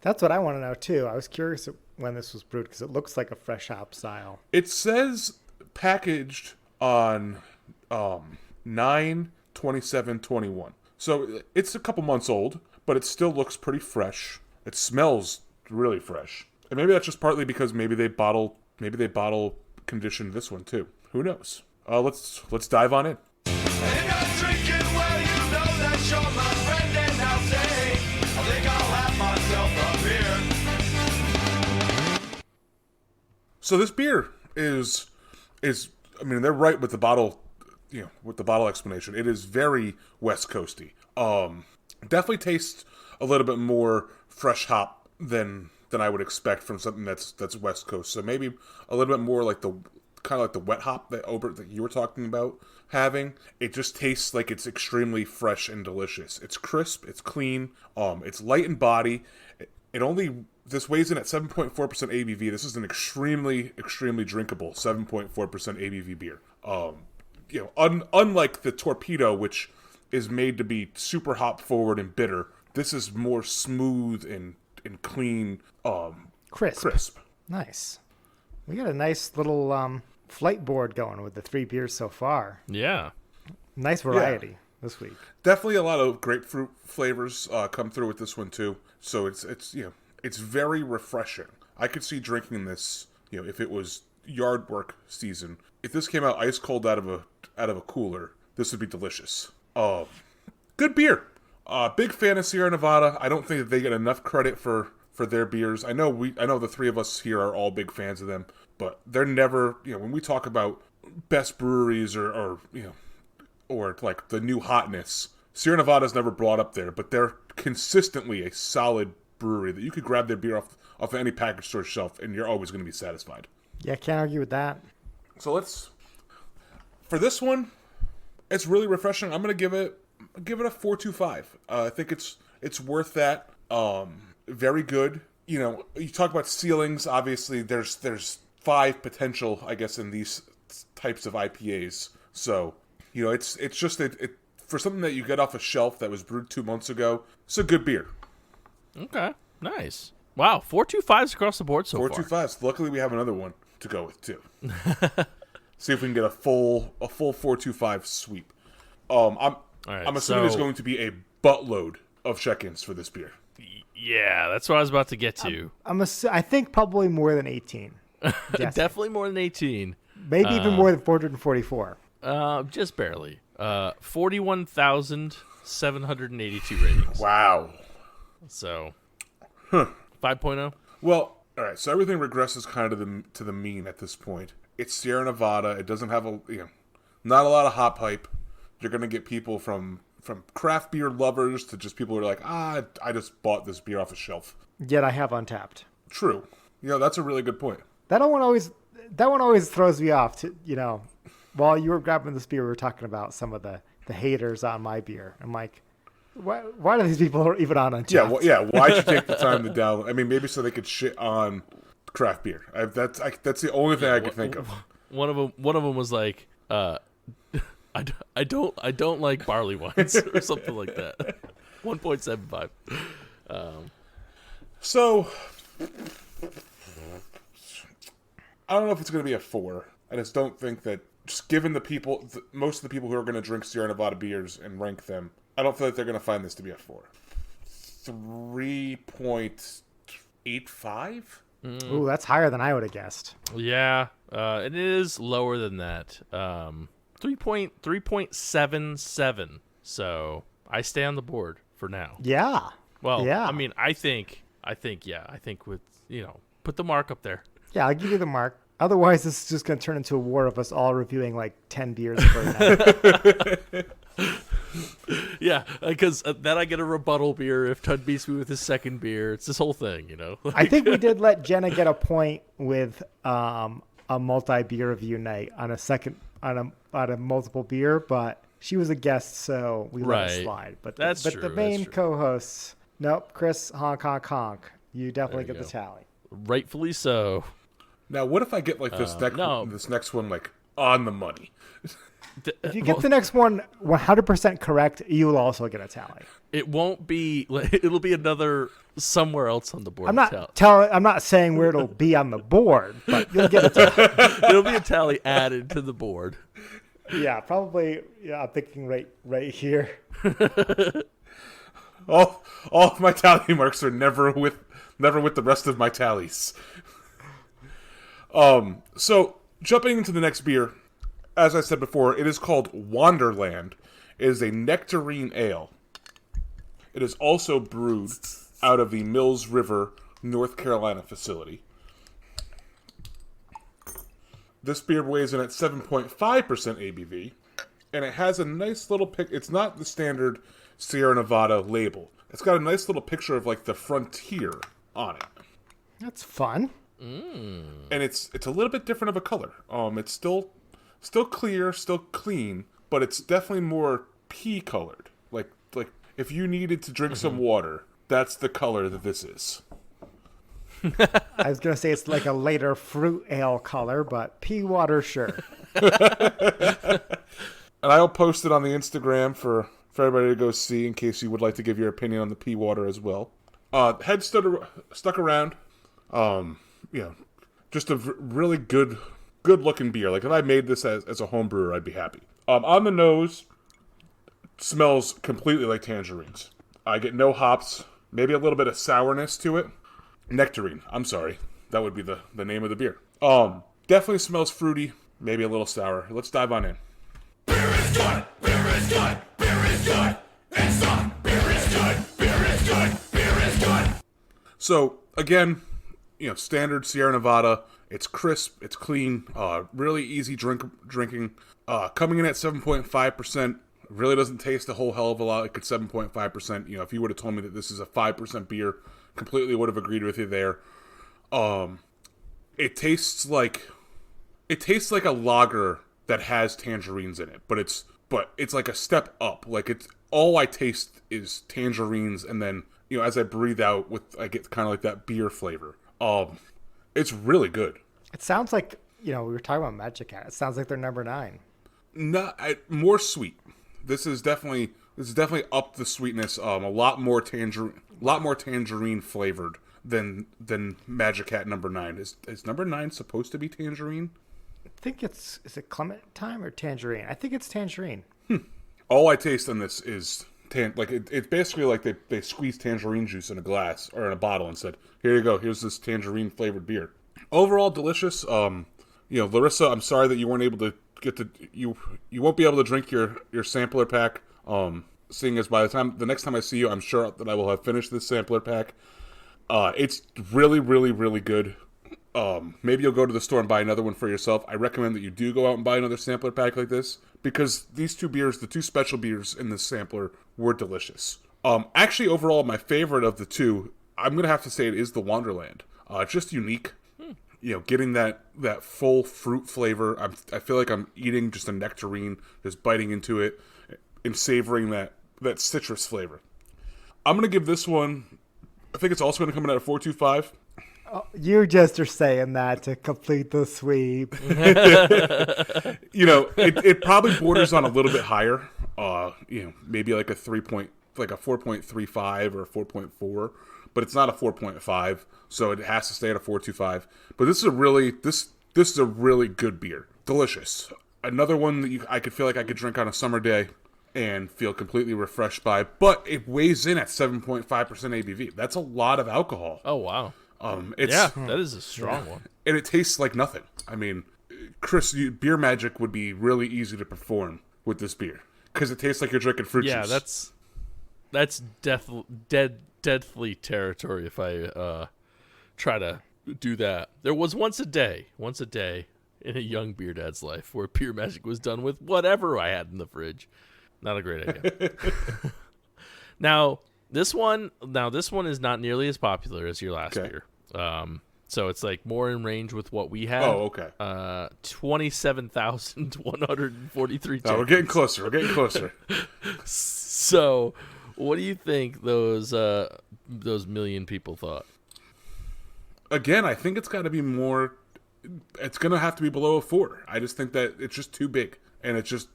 Speaker 4: That's what I want to know too. I was curious when this was brewed because it looks like a fresh hop style.
Speaker 3: It says packaged on 9/27/21. So it's a couple months old, but it still looks pretty fresh. It smells really fresh. And maybe that's just partly because maybe they bottle conditioned this one too. Who knows? Let's dive on in. So this beer is I mean, they're right with the bottle, with the bottle explanation. It is very West Coasty. Definitely tastes a little bit more fresh hop than I would expect from something that's West Coast. So maybe a little bit more like the wet hop that you were talking about having. It just tastes like it's extremely fresh and delicious. It's crisp, it's clean, it's light in body. This weighs in at 7.4% ABV. This is an extremely, extremely drinkable 7.4% ABV beer. Unlike the Torpedo, which is made to be super hop forward and bitter, this is more smooth and clean, crisp.
Speaker 4: Nice. We got a nice little flight board going with the 3 beers so far.
Speaker 2: Yeah.
Speaker 4: Nice variety this week.
Speaker 3: Definitely a lot of grapefruit flavors come through with this one too. So it's very refreshing. I could see drinking this, if it was yard work season. If this came out ice cold out of a cooler, this would be delicious. Good beer. Big fan of Sierra Nevada. I don't think that they get enough credit for their beers. I know the three of us here are all big fans of them, but they're never, when we talk about best breweries or like the new hotness, Sierra Nevada's never brought up there, but they're consistently a solid brewery that you could grab their beer off any package store shelf and you're always going to be satisfied.
Speaker 4: Yeah, can't argue with that.
Speaker 3: So for this one, it's really refreshing. I'm going to give it a 4.25. I think it's worth that. Very good. You talk about ceilings. Obviously, there's 5 potential, I guess, in these types of IPAs. So, it's just for something that you get off a shelf that was brewed 2 months ago. It's a good beer.
Speaker 2: Okay, nice. Wow, 4.25s across the board so far.
Speaker 3: 4.25s. Luckily, we have another one to go with too. See if we can get a full 4.25 sweep. I'm assuming there's going to be a buttload of check-ins for this beer.
Speaker 2: Yeah, that's what I was about to get to.
Speaker 4: I think probably more than 18.
Speaker 2: Definitely more than 18.
Speaker 4: Maybe even more than 444.
Speaker 2: Just barely. 41,782 ratings.
Speaker 3: Wow.
Speaker 2: So, 5.0.
Speaker 3: Well, all right. So everything regresses kind of to the mean at this point. It's Sierra Nevada. It doesn't have not a lot of hop hype. You're gonna get people from craft beer lovers to just people who are like, I just bought this beer off a shelf.
Speaker 4: Yet I have Untapped.
Speaker 3: True. That's a really good point.
Speaker 4: That one always throws me off. While you were grabbing this beer, we were talking about some of the haters on my beer. I'm like, why do these people even on Untapped?
Speaker 3: Why'd you take the time to download? I mean, maybe so they could shit on craft beer. That's the only thing I could think of.
Speaker 2: One of them was like, I don't like barley wines or something like that. 1.75.
Speaker 3: So I don't know if it's going to be a 4. I just don't think that, just given the people, most of the people who are going to drink Sierra Nevada beers and rank them, I don't feel like they're going to find this to be a 4. 3.85?
Speaker 4: Ooh, that's higher than I would have guessed.
Speaker 2: Yeah, it is lower than that. 3.77. So I stay on the board for now.
Speaker 4: Yeah.
Speaker 2: Well,
Speaker 4: yeah.
Speaker 2: I mean, I think with, put the mark up there.
Speaker 4: Yeah, I'll give you the mark. Otherwise, this is just going to turn into a war of us all reviewing like 10 beers per night.
Speaker 2: Yeah, because then I get a rebuttal beer if Tud beats me with his second beer. It's this whole thing,
Speaker 4: I think we did let Jenna get a point with a multi-beer review night on a multiple beer, but she was a guest, so we let it slide. But
Speaker 2: That's
Speaker 4: but
Speaker 2: true.
Speaker 4: the main co-hosts, nope, Chris, honk, honk, honk. You definitely get the tally.
Speaker 2: Rightfully so.
Speaker 3: Now, what if I get like this next one like on the money?
Speaker 4: If you get the next one 100% correct, you will also get a tally.
Speaker 2: It won't be. It'll be another somewhere else on the board.
Speaker 4: I'm not saying where it'll be on the board, but you'll get a tally.
Speaker 2: It'll be a tally added to the board.
Speaker 4: Yeah, probably. Yeah, I'm thinking right here.
Speaker 3: All of my tally marks are never with the rest of my tallies. So jumping into the next beer, as I said before, it is called Wonderland. It is a nectarine ale. It is also brewed out of the Mills River, North Carolina facility. This beer weighs in at 7.5% ABV, and it has a nice little pic. It's not the standard Sierra Nevada label. It's got a nice little picture of like the frontier on it.
Speaker 4: That's fun.
Speaker 3: And it's a little bit different of a color. It's still clear, still clean, but it's definitely more pea colored. Like if you needed to drink some water, that's the color that this is.
Speaker 4: I was gonna say it's like a later fruit ale color, but pea water, sure.
Speaker 3: And I'll post it on the Instagram for everybody to go see in case you would like to give your opinion on the pea water as well. Head stuck around. Just a really good looking beer. Like if I made this as a home brewer, I'd be happy. On the nose, smells completely like tangerines. I get no hops, maybe a little bit of sourness to it. Nectarine. I'm sorry. That would be the name of the beer. Definitely smells fruity, maybe a little sour. Let's dive on in.
Speaker 5: Beer is good. Beer is good. Beer is good. It's on. Beer is good. Beer is good. Beer is good.
Speaker 3: So again, standard Sierra Nevada. It's crisp. It's clean. Really easy drinking. Coming in at 7.5%. Really doesn't taste a whole hell of a lot like it's 7.5%. If you would have told me that this is a 5% beer, completely would have agreed with you there. It tastes like a lager that has tangerines in it, but it's like a step up. Like it's all I taste is tangerines, and then as I breathe out, I get kind of like that beer flavor. It's really good.
Speaker 4: It sounds like we were talking about Magic Hat. It sounds like they're number 9.
Speaker 3: More sweet. This is definitely up the sweetness. A lot more tangerine flavored than Magic Hat number 9. Is number 9 supposed to be tangerine?
Speaker 4: I think is it clementine or tangerine? I think it's tangerine.
Speaker 3: All I taste in this is it's basically like they squeezed tangerine juice in a glass or in a bottle and said, "Here you go. Here's this tangerine flavored beer." Overall, delicious. Larissa, I'm sorry that you weren't able to get you won't be able to drink your sampler pack. Seeing as by the next time I see you, I'm sure that I will have finished this sampler pack. It's really, really, really good. Maybe you'll go to the store and buy another one for yourself. I recommend that you do go out and buy another sampler pack like this, because these two beers, the two special beers in this sampler, were delicious. Actually, overall, my favorite of the two, I'm going to have to say it is the Wonderland. Just unique. Getting that full fruit flavor. I feel like I'm eating just a nectarine, just biting into it and savoring that citrus flavor. I'm going to give this one, I think it's also going to come in at a 4.25.
Speaker 4: You just are saying that to complete the sweep.
Speaker 3: It probably borders on a little bit higher. Maybe like a 4.35 or a 4.4, but it's not a 4.5, so it has to stay at a 4.25. But this is a really good beer. Delicious. Another one that I could feel like I could drink on a summer day and feel completely refreshed by, but it weighs in at 7.5% ABV. That's a lot of alcohol.
Speaker 2: Oh, wow. That is a strong one.
Speaker 3: And it tastes like nothing. I mean, Chris, beer magic would be really easy to perform with this beer because it tastes like you're drinking fruit juice.
Speaker 2: That's deathly territory if I try to do that. There was once a day in a young beer dad's life where beer magic was done with whatever I had in the fridge. Not a great idea. Now this one is not nearly as popular as your last beer. So it's like more in range with what we had.
Speaker 3: Oh, okay.
Speaker 2: 27,143.
Speaker 3: No, we're getting closer.
Speaker 2: So, what do you think those million people thought?
Speaker 3: Again, I think it's got to be more. It's going to have to be below a 4. I just think that it's just too big, and it's just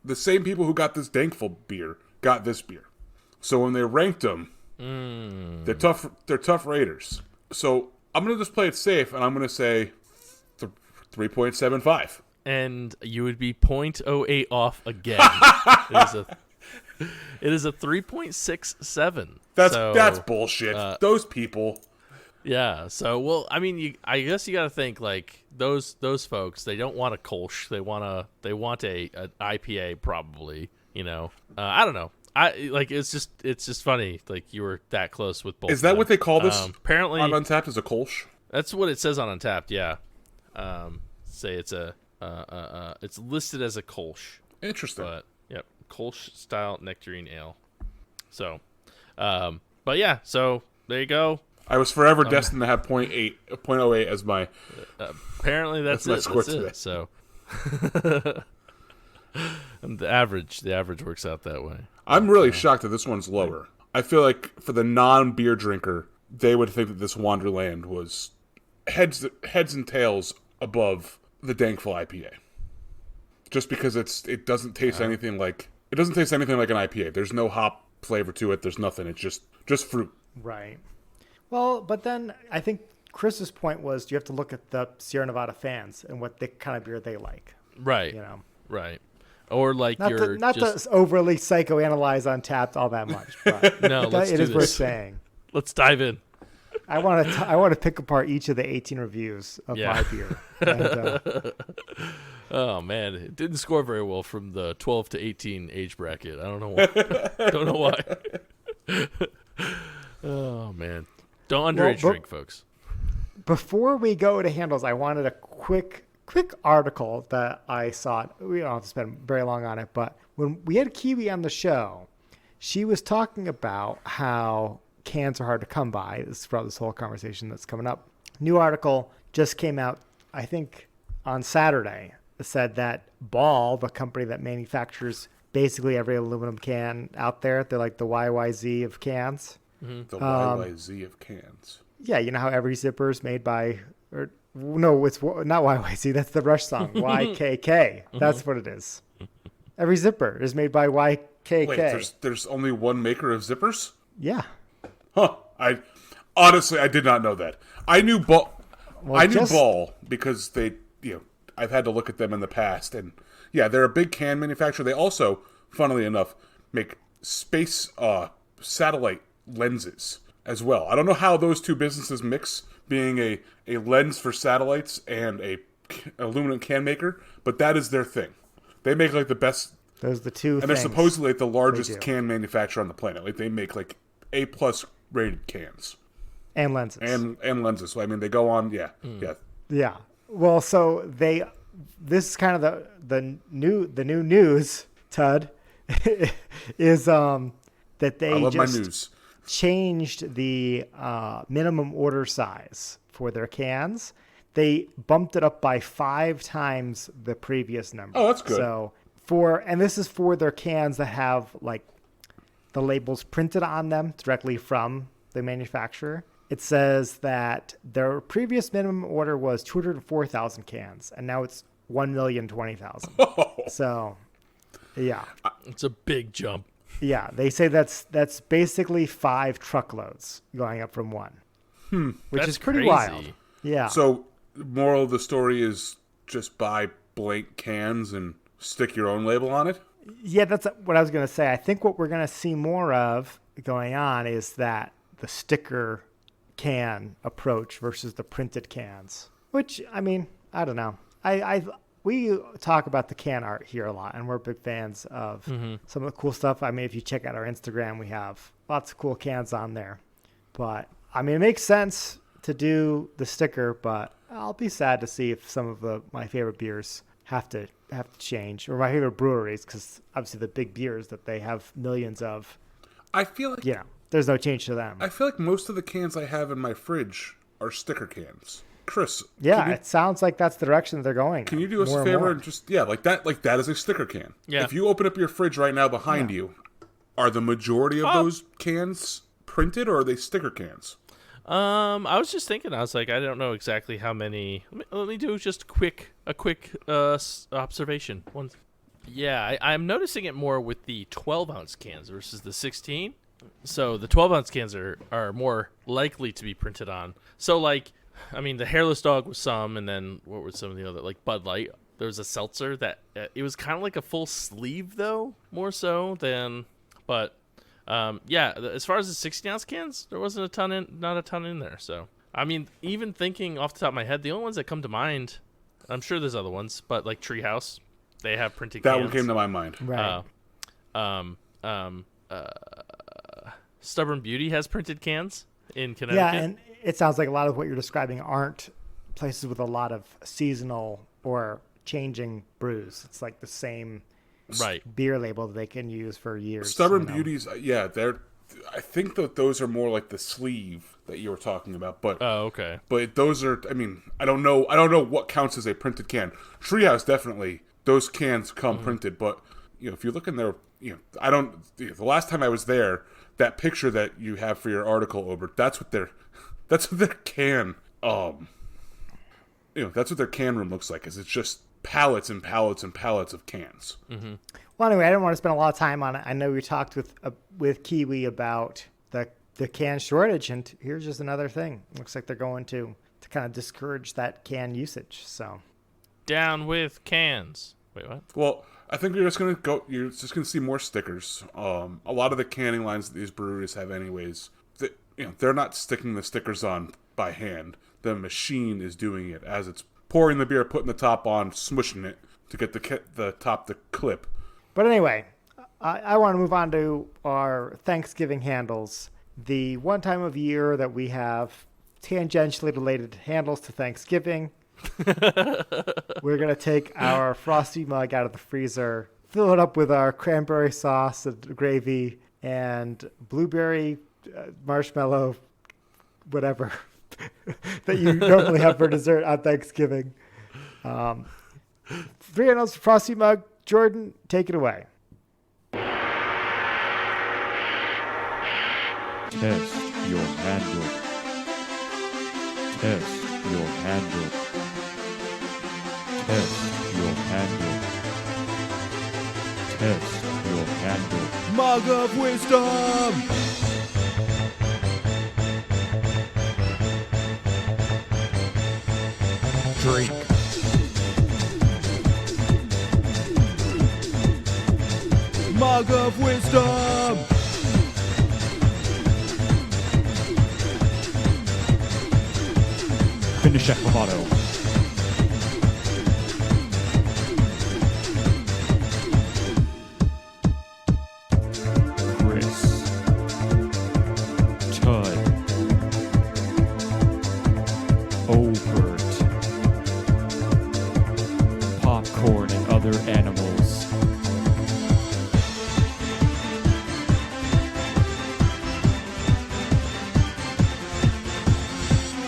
Speaker 3: the same people who got this Dankful beer got this beer. So when they ranked them, they're tough. They're tough raters. So I'm going to just play it safe, and I'm going to say 3.75.
Speaker 2: And you would be 0.08 off again. It is a 3.67.
Speaker 3: That's bullshit. Those people.
Speaker 2: Yeah. So, well, I mean, I guess you got to think like those folks. They don't want a Kolsch. They want a IPA probably. I don't know. It's just funny. Like you were that close with both.
Speaker 3: Is that what they call this?
Speaker 2: Apparently,
Speaker 3: on Untapped is a Kolsch.
Speaker 2: That's what it says on Untapped. Yeah. Say it's it's listed as a Kolsch.
Speaker 3: Interesting.
Speaker 2: But yep, Kolsch style nectarine ale. So, but yeah. So there you go.
Speaker 3: I was forever destined to have 0.08 as my.
Speaker 2: Apparently that's it. That's it. So. And the average works out that way.
Speaker 3: I'm really shocked that this one's lower. I feel like for the non-beer drinker, they would think that this Wonderland was heads and tails above the Dankful IPA. Just because it doesn't taste anything like an IPA. There's no hop flavor to it. There's nothing. It's just fruit.
Speaker 4: Right. Well, but then I think Chris's point was you have to look at the Sierra Nevada fans and what the kind of beer they like.
Speaker 2: Right. Right. Or like
Speaker 4: not to overly psychoanalyze Untapped all that much, but
Speaker 2: no,
Speaker 4: it is worth saying.
Speaker 2: Let's dive in.
Speaker 4: I want to pick apart each of the 18 reviews of my beer. And,
Speaker 2: oh man, it didn't score very well from the 12 to 18 age bracket. I don't know why. Oh man, don't underage drink, folks.
Speaker 4: Before we go to handles, I wanted a quick article that I saw. We don't have to spend very long on it, but when we had Kiwi on the show, she was talking about how cans are hard to come by. This is throughout this whole conversation that's coming up. New article just came out, I think, on Saturday. It said that Ball, the company that manufactures basically every aluminum can out there, they're like the YYZ of cans.
Speaker 3: Mm-hmm. The YYZ of cans.
Speaker 4: Yeah, you know how every zipper is made by... No, it's not YYZ. That's the Rush song. YKK. That's what it is. Every zipper is made by YKK.
Speaker 3: Wait, there's only one maker of zippers?
Speaker 4: Yeah.
Speaker 3: Huh. I did not know that. I knew Ball. Ball because they, I've had to look at them in the past, and yeah, they're a big can manufacturer. They also, funnily enough, make space satellite lenses as well. I don't know how those two businesses mix, being a lens for satellites and a aluminum can maker, but that is their thing. They make like the best.
Speaker 4: Those are the two.
Speaker 3: And they're supposedly like the largest can manufacturer on the planet. Like they make like A+ rated cans
Speaker 4: and lenses
Speaker 3: and lenses. So I mean, they go on. Yeah.
Speaker 4: Well, so this is kind of the new news, Tud, is that they just changed the minimum order size for their cans. They bumped it up by 5 times the previous number.
Speaker 3: Oh, that's good.
Speaker 4: So and this is for their cans that have like the labels printed on them directly from the manufacturer. it says that their previous minimum order was 204,000 cans, and now it's 1,020,000. So, yeah.
Speaker 2: It's a big jump.
Speaker 4: Yeah, they say that's basically 5 truckloads going up from 1. Which
Speaker 2: That's
Speaker 4: is pretty
Speaker 2: crazy.
Speaker 4: wild. Yeah.
Speaker 3: So, moral of the story is just buy blank cans and stick your own label on it?
Speaker 4: Yeah, that's what I was going to say. I think what we're going to see more of going on is that the sticker can approach versus the printed cans, which, I mean, I don't know. We talk about the can art here a lot, and we're big fans of some of the cool stuff. I mean, if you check out our Instagram, we have lots of cool cans on there. But, I mean, it makes sense to do the sticker, but I'll be sad to see if some of my favorite beers have to change, or my favorite breweries, because obviously the big beers that they have millions of,
Speaker 3: I feel like
Speaker 4: there's no change to them.
Speaker 3: I feel like most of the cans I have in my fridge are sticker cans. Chris,
Speaker 4: it sounds like that's the direction they're going.
Speaker 3: Can you do us a favor and just like that is a sticker can.
Speaker 2: Yeah.
Speaker 3: If you open up your fridge right now behind you, are the majority of those cans printed, or are they sticker cans?
Speaker 2: I was just thinking. I was like, I don't know exactly how many. Let me do just a quick observation. I'm noticing it more with the 12-ounce cans versus the 16. So the 12-ounce cans are more likely to be printed on. So like, I mean, the hairless dog was some, and then what were some of the other, like Bud Light? There was a seltzer that it was kind of like a full sleeve though, more so than, but. As far as the 16-ounce cans, there wasn't not a ton in there. So, I mean, even thinking off the top of my head, the only ones that come to mind, I'm sure there's other ones, but like Treehouse, they have printed cans.
Speaker 3: That one came to my mind.
Speaker 4: Right.
Speaker 2: Stubborn Beauty has printed cans in Connecticut.
Speaker 4: Yeah, and it sounds like a lot of what you're describing aren't places with a lot of seasonal or changing brews. It's like the same beer label that they can use for years.
Speaker 3: Stubborn Beauties, I think that those are more like the sleeve that you were talking about. But
Speaker 2: okay.
Speaker 3: But those are, I mean, I don't know what counts as a printed can. Treehouse, definitely, those cans come printed. But if you look in there, the last time I was there, that picture that you have for your article, Obert, that's what their can that's what their can room looks like. Is it's just pallets and pallets and pallets of cans.
Speaker 2: Mm-hmm.
Speaker 4: Well, anyway, I didn't want to spend a lot of time on it. I know we talked with Kiwi about the can shortage, and here's just another thing. Looks like they're going to kind of discourage that can usage. So,
Speaker 2: down with cans. Wait, what?
Speaker 3: Well, I think you're just gonna see more stickers. A lot of the canning lines that these breweries have, anyways, they're not sticking the stickers on by hand. The machine is doing it as it's pouring the beer, putting the top on, smushing it to get the top to clip.
Speaker 4: But anyway, I want to move on to our Thanksgiving handles. The one time of year that we have tangentially related handles to Thanksgiving. We're going to take our Frosty mug out of the freezer, fill it up with our cranberry sauce and gravy and blueberry marshmallow, whatever, that you normally have for dessert on Thanksgiving. 3 handles Frosty mug. Jordan, take it away.
Speaker 8: Test your handle. Test your handle. Test your handle. Test your handle. Mug of wisdom! Drink. Mug of wisdom! Finish that bravado. Chris. Tud. Obert. Popcorn and other animals.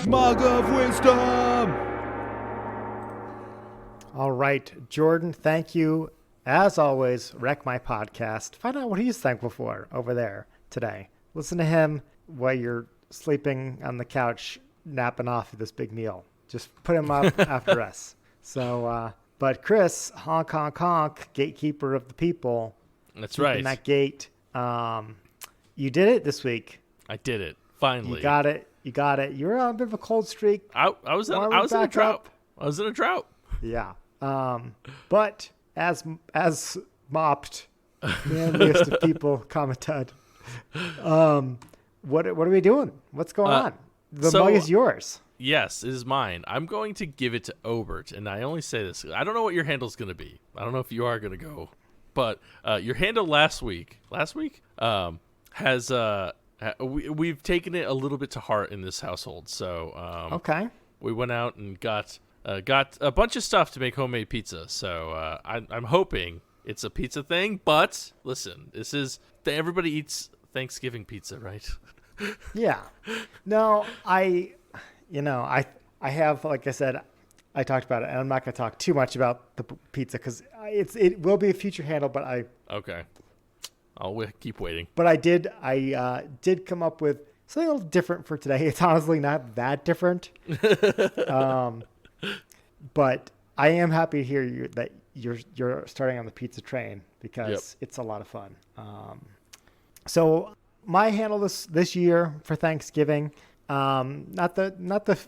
Speaker 8: Mug of wisdom!
Speaker 4: All right, Jordan, thank you. As always, Wreck My Podcast. Find out what he's thankful for over there today. Listen to him while you're sleeping on the couch, napping off this big meal. Just put him up after us. So, but Chris, honk, honk, honk, gatekeeper of the people.
Speaker 2: That's
Speaker 4: keeping
Speaker 2: right.
Speaker 4: that gate. You did it this week.
Speaker 2: I did it. Finally.
Speaker 4: You got it. You were on a bit of a cold streak.
Speaker 2: I was in a drought. I was in a drought.
Speaker 4: Yeah. But as mopped, manliest of people commented. What are we doing? What's going on? The mug is yours.
Speaker 2: Yes, it is mine. I'm going to give it to Obert, and I only say this. I don't know what your handle's going to be. I don't know if you are going to go, but your handle last week has we've taken it a little bit to heart in this household. So
Speaker 4: okay, we
Speaker 2: went out and got a bunch of stuff to make homemade pizza. So I'm hoping it's a pizza thing. But listen, this is everybody eats Thanksgiving pizza, right?
Speaker 4: Yeah. No, I have, like I said, I talked about it, and I'm not going to talk too much about the pizza because it will be a future handle, but
Speaker 2: okay. I'll keep waiting.
Speaker 4: But I did come up with something a little different for today. It's honestly not that different. But I am happy to hear that you're starting on the pizza train because it's a lot of fun. So my handle this year for Thanksgiving, not the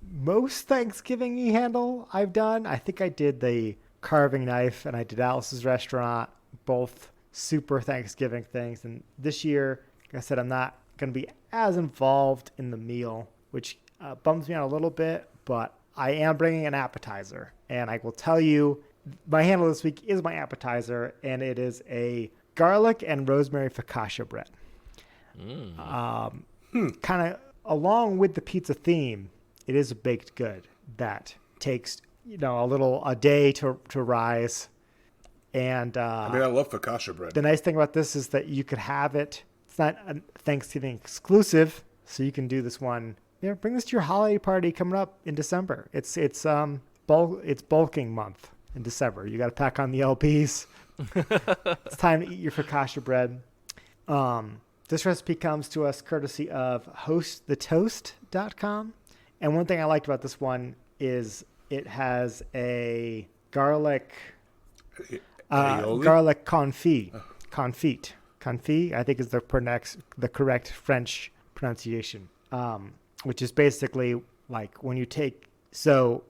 Speaker 4: most Thanksgiving-y handle I've done. I think I did the carving knife and I did Alice's Restaurant, both super Thanksgiving things. And this year, like I said, I'm not going to be as involved in the meal, which bums me out a little bit, but I am bringing an appetizer. And I will tell you, my handle this week is my appetizer, and it is a garlic and rosemary focaccia bread. Kind of along with the pizza theme, it is a baked good that takes a day to rise. And
Speaker 3: I love focaccia bread.
Speaker 4: The nice thing about this is that you could have it. It's not a Thanksgiving exclusive, so you can do this one. Bring this to your holiday party coming up in December. It's bulking month in December. You got to pack on the LPs. It's time to eat your focaccia bread. This recipe comes to us courtesy of hostthetoast.com. And one thing I liked about this one is it has a garlic confit. Confit, I think is the correct French pronunciation. Which is basically like when you take the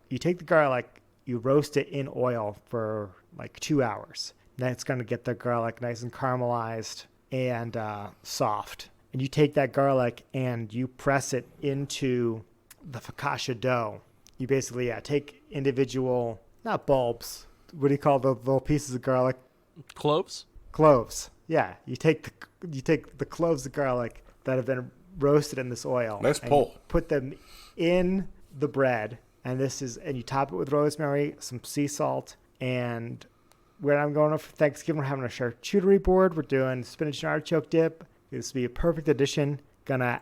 Speaker 4: garlic, you roast it in oil for like 2 hours. That's going to get the garlic nice and caramelized and soft. And you take that garlic and you press it into the focaccia dough. You basically take individual, not bulbs. What do you call the little pieces of garlic?
Speaker 2: Cloves.
Speaker 4: Yeah, you take the cloves of garlic that have been roasted in this oil.
Speaker 3: Nice pull.
Speaker 4: Put them in the bread, and you top it with rosemary, some sea salt, and when I'm going for Thanksgiving, we're having a charcuterie board. We're doing spinach and artichoke dip. This will be a perfect addition. Gonna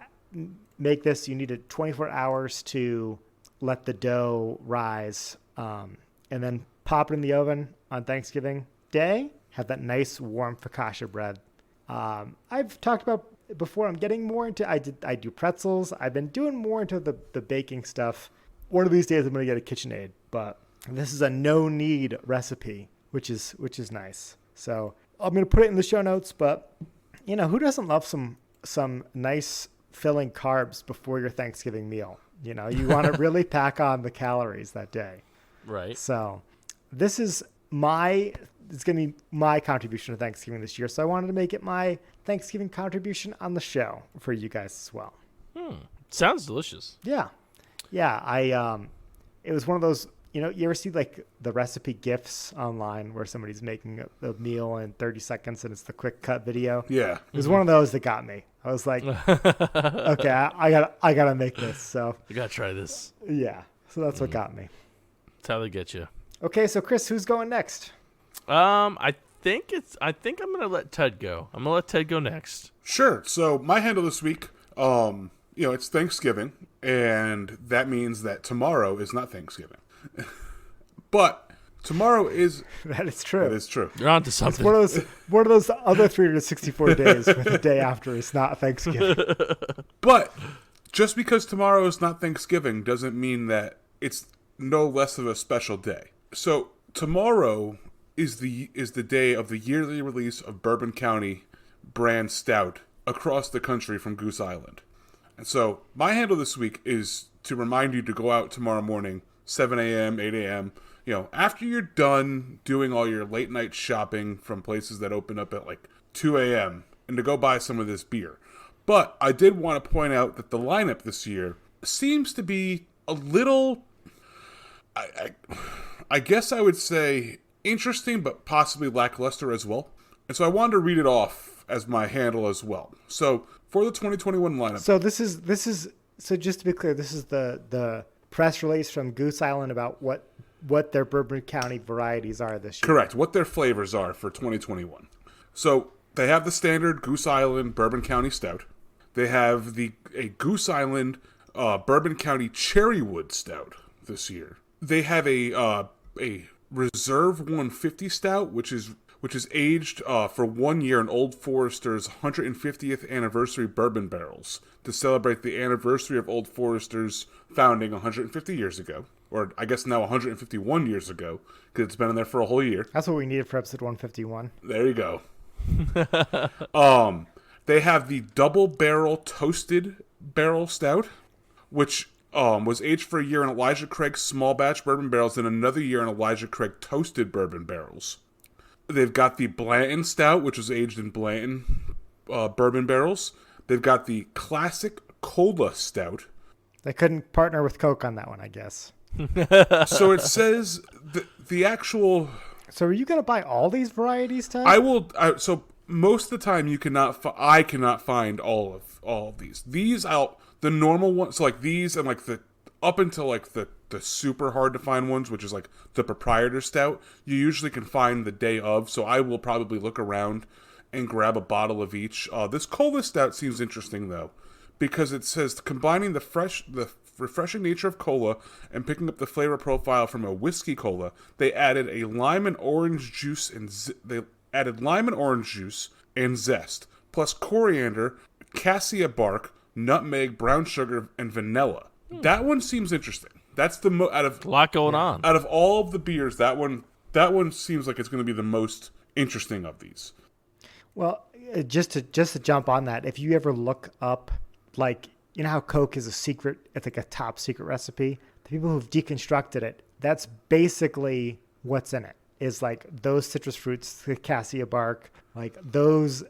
Speaker 4: make this. You need 24 hours to let the dough rise, and then pop it in the oven on Thanksgiving Day. Have that nice warm focaccia bread. I've talked about before. I'm getting more into. I do pretzels. I've been doing more into the baking stuff. One of these days, I'm gonna get a KitchenAid, but this is a no-knead recipe, which is nice. So I'm gonna put it in the show notes. But who doesn't love some nice filling carbs before your Thanksgiving meal? You want to really pack on the calories that day.
Speaker 2: Right.
Speaker 4: So this is it's going to be my contribution to Thanksgiving this year. So I wanted to make it my Thanksgiving contribution on the show for you guys as well.
Speaker 2: Sounds delicious.
Speaker 4: Yeah. It was one of those, you ever see like the recipe GIFs online where somebody's making a meal in 30 seconds and it's the quick cut video?
Speaker 3: Yeah.
Speaker 4: It was one of those that got me. I was like, okay, I gotta make this. So
Speaker 2: I gotta try this.
Speaker 4: Yeah. So that's what got me.
Speaker 2: That's how they get you.
Speaker 4: Okay. So Chris, who's going next?
Speaker 2: I think I'm gonna let Ted go. I'm gonna let Ted go next.
Speaker 3: Sure. So my handle this week, it's Thanksgiving, and that means that tomorrow is not Thanksgiving. But tomorrow is.
Speaker 4: That is true.
Speaker 3: That is true.
Speaker 2: You're onto something.
Speaker 4: It's one of those other 364 days where the day after is not Thanksgiving.
Speaker 3: But just because tomorrow is not Thanksgiving doesn't mean that it's no less of a special day. So tomorrow is the day of the yearly release of Bourbon County brand stout across the country from Goose Island. And so my handle this week is to remind you to go out tomorrow morning, 7 a.m., 8 a.m., after you're done doing all your late night shopping from places that open up at like 2 a.m., and to go buy some of this beer. But I did want to point out that the lineup this year seems to be a little, I guess I would say, interesting, but possibly lackluster as well. And so I wanted to read it off as my handle as well. So for the 2021 lineup.
Speaker 4: So this is so just to be clear, this is the press release from Goose Island about what their Bourbon County varieties are this year.
Speaker 3: Correct. What their flavors are for 2021. So they have the standard Goose Island Bourbon County Stout. They have a Goose Island Bourbon County Cherrywood Stout this year. They have a Reserve 150 Stout, which is aged for 1 year in Old Forester's 150th anniversary bourbon barrels to celebrate the anniversary of Old Forester's founding 150 years ago, or I guess now 151 years ago, because it's been in there for a whole year.
Speaker 4: That's what we needed for episode 151.
Speaker 3: There you go. They have the Double Barrel Toasted Barrel Stout, which was aged for a year in Elijah Craig small batch bourbon barrels and another year in Elijah Craig toasted bourbon barrels. They've got the Blanton Stout, which was aged in Blanton bourbon barrels. They've got the Classic Cola Stout.
Speaker 4: They couldn't partner with Coke on that one, I guess.
Speaker 3: So it says the actual...
Speaker 4: So are you going to buy all these varieties, Ted?
Speaker 3: I will... So most of the time I cannot find all of these. The normal ones, so like these and like the... Up until like the super hard to find ones, which is like the proprietor stout, you usually can find the day of, so I will probably look around and grab a bottle of each. This cola stout seems interesting though, because it says combining the refreshing nature of cola and picking up the flavor profile from a whiskey cola, they added a lime and orange juice and zest, plus coriander, cassia bark, nutmeg, brown sugar, and vanilla. That one seems interesting. That's the out of
Speaker 2: a lot going on.
Speaker 3: Out of all of the beers, that one seems like it's going to be the most interesting of these.
Speaker 4: Well, just to jump on that, if you ever look up, like, you know how Coke is a secret, it's like a top secret recipe. The people who've deconstructed it, that's basically what's in it. Is like those citrus fruits, the cassia bark, like those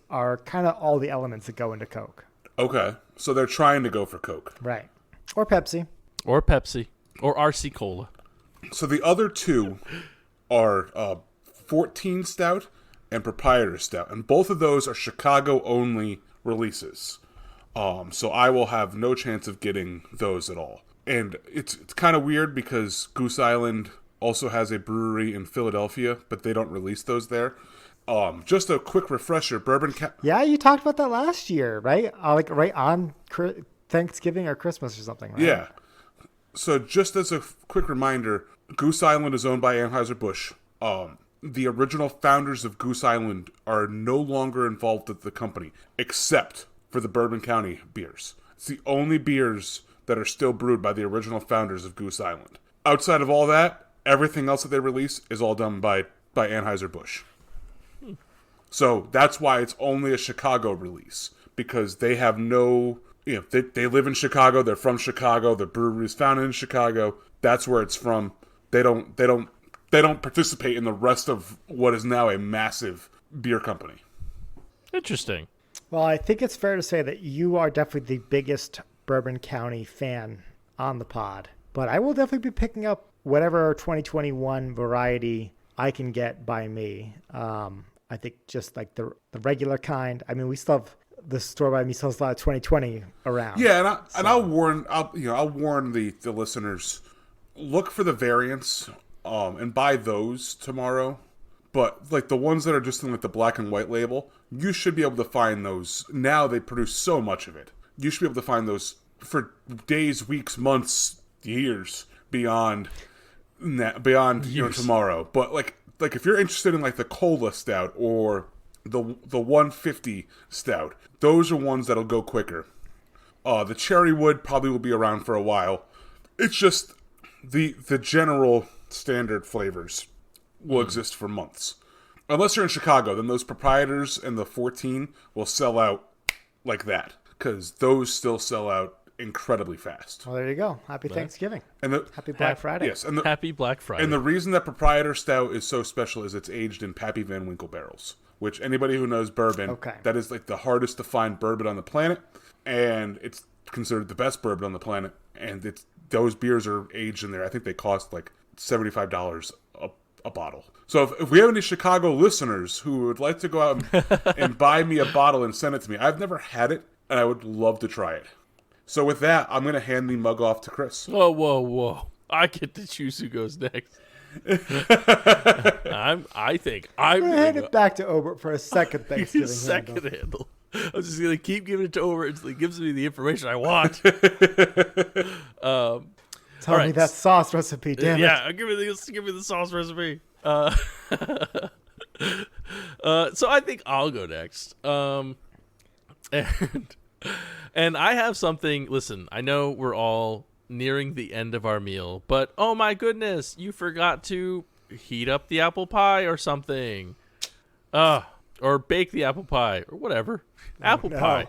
Speaker 4: are kind of all the elements that go into Coke.
Speaker 3: Okay, so they're trying to go for Coke,
Speaker 4: right? Or Pepsi.
Speaker 2: Or RC Cola.
Speaker 3: So the other two are 14 Stout and Proprietor Stout, and both of those are Chicago-only releases. So I will have no chance of getting those at all. And it's kind of weird because Goose Island also has a brewery in Philadelphia, but they don't release those there. Just a quick refresher,
Speaker 4: Yeah, you talked about that last year, right? Like right on Thanksgiving or Christmas or something, right?
Speaker 3: Yeah. So just as a quick reminder, Goose Island is owned by Anheuser-Busch. The original founders of Goose Island are no longer involved with the company, except for the Bourbon County beers. It's the only beers that are still brewed by the original founders of Goose Island. Outside of all that, everything else that they release is all done by Anheuser-Busch. So that's why it's only a Chicago release, because they have no... they live in Chicago, they're from Chicago, the brewery is founded in Chicago, that's where it's from. They don't participate in the rest of what is now a massive beer company.
Speaker 2: Interesting.
Speaker 4: Well, I think it's fair to say that you are definitely the biggest Bourbon County fan on the pod, but I will definitely be picking up whatever 2021 variety I can get by me. I think just like the regular kind. I mean, we still have the store by me sells a lot of 2020 around.
Speaker 3: Yeah, I'll warn the listeners, look for the variants and buy those tomorrow. But like the ones that are just in like the black and white label, you should be able to find those. Now they produce so much of it. You should be able to find those for days, weeks, months, years beyond tomorrow. But like if you're interested in like the Cola Stout or the 150 Stout, those are ones that'll go quicker. The cherry wood probably will be around for a while. It's just the general standard flavors will exist for months. Unless you're in Chicago, then those proprietors and the 14 will sell out like that, because those still sell out incredibly fast.
Speaker 4: Well, there you go. Happy Thanksgiving.
Speaker 3: And
Speaker 4: Happy Black Friday.
Speaker 3: Yes,
Speaker 2: Happy Black Friday.
Speaker 3: and the reason that proprietor stout is so special is it's aged in Pappy Van Winkle barrels, which anybody who knows bourbon, that is like the hardest to find bourbon on the planet, and it's considered the best bourbon on the planet. And those beers are aged in there. I think they cost like $75 a bottle. So if we have any Chicago listeners who would like to go out and buy me a bottle and send it to me, I've never had it, and I would love to try it. So with that, I'm going to hand the mug off to Chris.
Speaker 2: Whoa. I get to choose who goes next. I think I'm
Speaker 4: going to hand it back to Obert for a second Thanksgiving
Speaker 2: second handle. I'm just going to keep giving it to Obert until he gives me the information I want.
Speaker 4: Tell me that sauce recipe, damn it.
Speaker 2: Yeah, give me the sauce recipe. So I think I'll go next. And I have something. Listen, I know we're all nearing the end of our meal, but oh my goodness, you forgot to heat up the apple pie or something. Or bake the apple pie or whatever. Apple pie.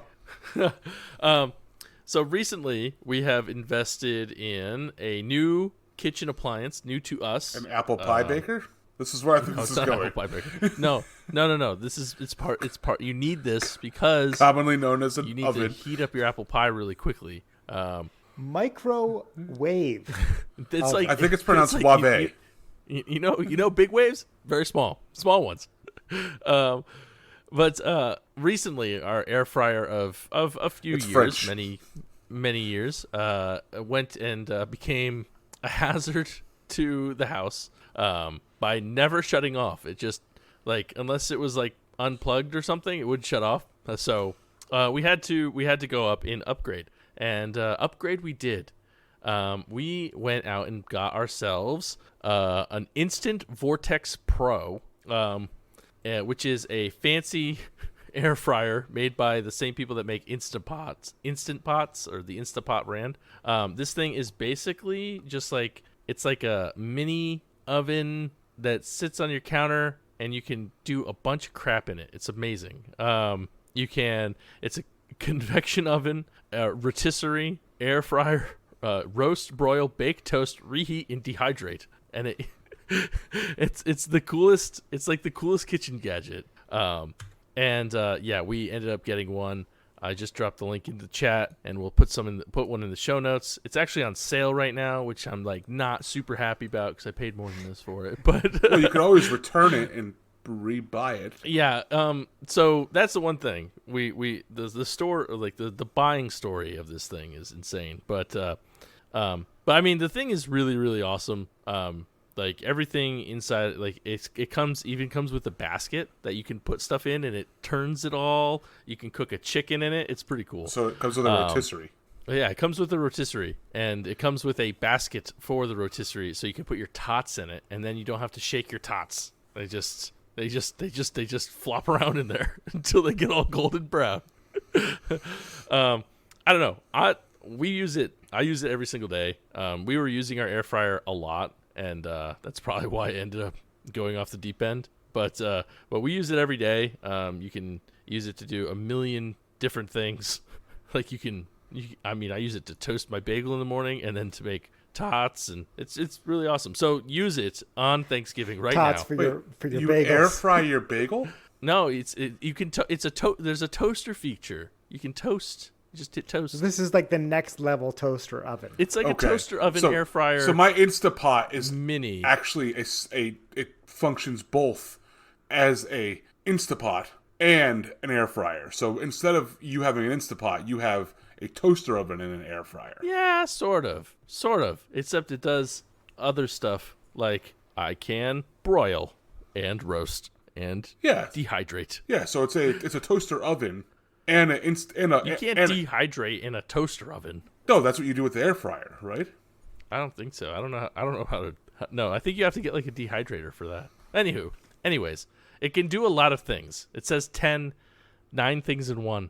Speaker 2: So recently we have invested in a new kitchen appliance, new to us.
Speaker 3: An apple pie baker? This is where I think this is going.
Speaker 2: Apple pie baker. No. It's part. You need this because
Speaker 3: commonly known as an
Speaker 2: you need
Speaker 3: oven.
Speaker 2: to heat up your apple pie really quickly.
Speaker 4: Microwave.
Speaker 2: It's like,
Speaker 3: I think it's pronounced
Speaker 2: like
Speaker 3: wave.
Speaker 2: You know, big waves, very small ones. But recently, our air fryer of a few years,
Speaker 3: French.
Speaker 2: many years, went and became a hazard to the house by never shutting off. It just, like, unless it was like unplugged or something, it would shut off. So we had to go up and upgrade, and upgrade we did. We went out and got ourselves an Instant Vortex Pro. Which is a fancy air fryer made by the same people that make Instant Pots, or the Instapot brand. This thing is basically just like, it's like a mini oven that sits on your counter, and you can do a bunch of crap in it. It's amazing. It's a convection oven, rotisserie, air fryer, roast, broil, bake, toast, reheat, and dehydrate. And it's the coolest. It's like the coolest kitchen gadget. We ended up getting one. I just dropped the link in the chat, and we'll put one in the show notes. It's actually on sale right now, which I'm like not super happy about because I paid more than this for it. But
Speaker 3: well, you can always return it and re-buy it.
Speaker 2: Yeah. So that's the one thing the store, like the buying story of this thing is insane. But I mean, the thing is really, really awesome. Like everything inside, like it comes with a basket that you can put stuff in, and it turns it all. You can cook a chicken in it. It's pretty cool.
Speaker 3: So it comes with a rotisserie.
Speaker 2: Yeah, it comes with a rotisserie, and it comes with a basket for the rotisserie, so you can put your tots in it, and then you don't have to shake your tots. They just flop around in there until they get all golden brown. I don't know. I use it every single day. We were using our air fryer a lot. And that's probably why I ended up going off the deep end. But we use it every day. You can use it to do a million different things. Like I use it to toast my bagel in the morning, and then to make tots, and it's really awesome. So use it on Thanksgiving right now.
Speaker 4: Tots for your
Speaker 3: You
Speaker 4: bagels.
Speaker 3: air fry your bagel?
Speaker 2: No, there's a toaster feature. You can toast. Just hit toast.
Speaker 4: This is like the next level toaster oven.
Speaker 2: It's like a toaster oven, air fryer.
Speaker 3: So my Instapot is
Speaker 2: mini.
Speaker 3: Actually, it functions both as a Instapot and an air fryer. So instead of you having an Instapot, you have a toaster oven and an air fryer.
Speaker 2: Yeah, sort of. Except it does other stuff, like I can broil and roast and dehydrate.
Speaker 3: Yeah, so it's a toaster oven. You can't
Speaker 2: dehydrate in a toaster oven.
Speaker 3: No, that's what you do with the air fryer, right?
Speaker 2: I don't think so. I don't know how to. No, I think you have to get like a dehydrator for that. Anyways, it can do a lot of things. It says 9 things in one.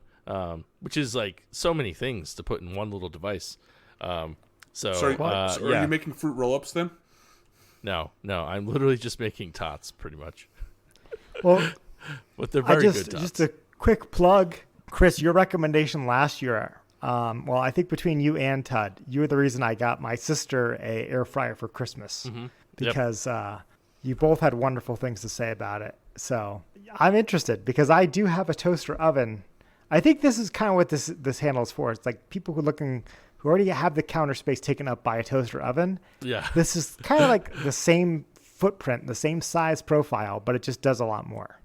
Speaker 2: which is like so many things to put in one little device. So
Speaker 3: are you making fruit roll-ups then?
Speaker 2: No, I'm literally just making tots, pretty much.
Speaker 4: Well,
Speaker 2: but they're very good tots.
Speaker 4: Just a quick plug, Chris. Your recommendation last year. Well, I think between you and Todd, you were the reason I got my sister a air fryer for Christmas because you both had wonderful things to say about it. So I'm interested because I do have a toaster oven. I think this is kind of what this handle is for. It's like people who already have the counter space taken up by a toaster oven. Yeah. This is kind of like the same footprint, the same size profile, but it just does a lot more.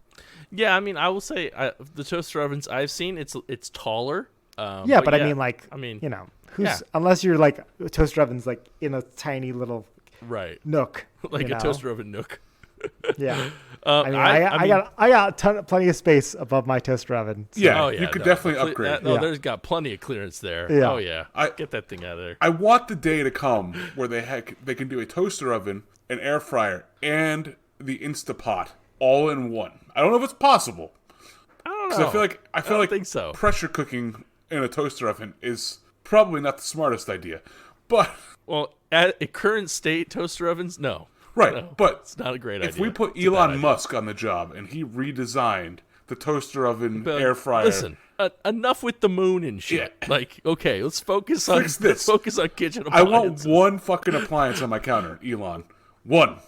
Speaker 2: Yeah, I mean, I will say the toaster ovens I've seen, it's taller.
Speaker 4: But I mean, you know, unless you're like a toaster oven's like in a tiny little nook,
Speaker 2: like a toaster oven nook.
Speaker 4: Yeah. I got plenty of space above my toaster oven. So.
Speaker 3: Yeah, you could definitely upgrade.
Speaker 2: There's got plenty of clearance there. Yeah. Oh yeah, get that thing out of there.
Speaker 3: I want the day to come where they can do a toaster oven, an air fryer, and the Instapot all in one. I don't know if it's possible.
Speaker 2: I don't know.
Speaker 3: I feel like
Speaker 2: think so.
Speaker 3: Pressure cooking in a toaster oven is probably not the smartest idea. But
Speaker 2: at a current state, toaster ovens, no.
Speaker 3: Right,
Speaker 2: no,
Speaker 3: but
Speaker 2: it's not a great idea.
Speaker 3: If we put Elon Musk on the job and he redesigned the toaster oven air fryer,
Speaker 2: listen, enough with the moon and shit. Yeah. Like, okay, let's focus on kitchen appliances.
Speaker 3: I want one fucking appliance on my counter, Elon. One.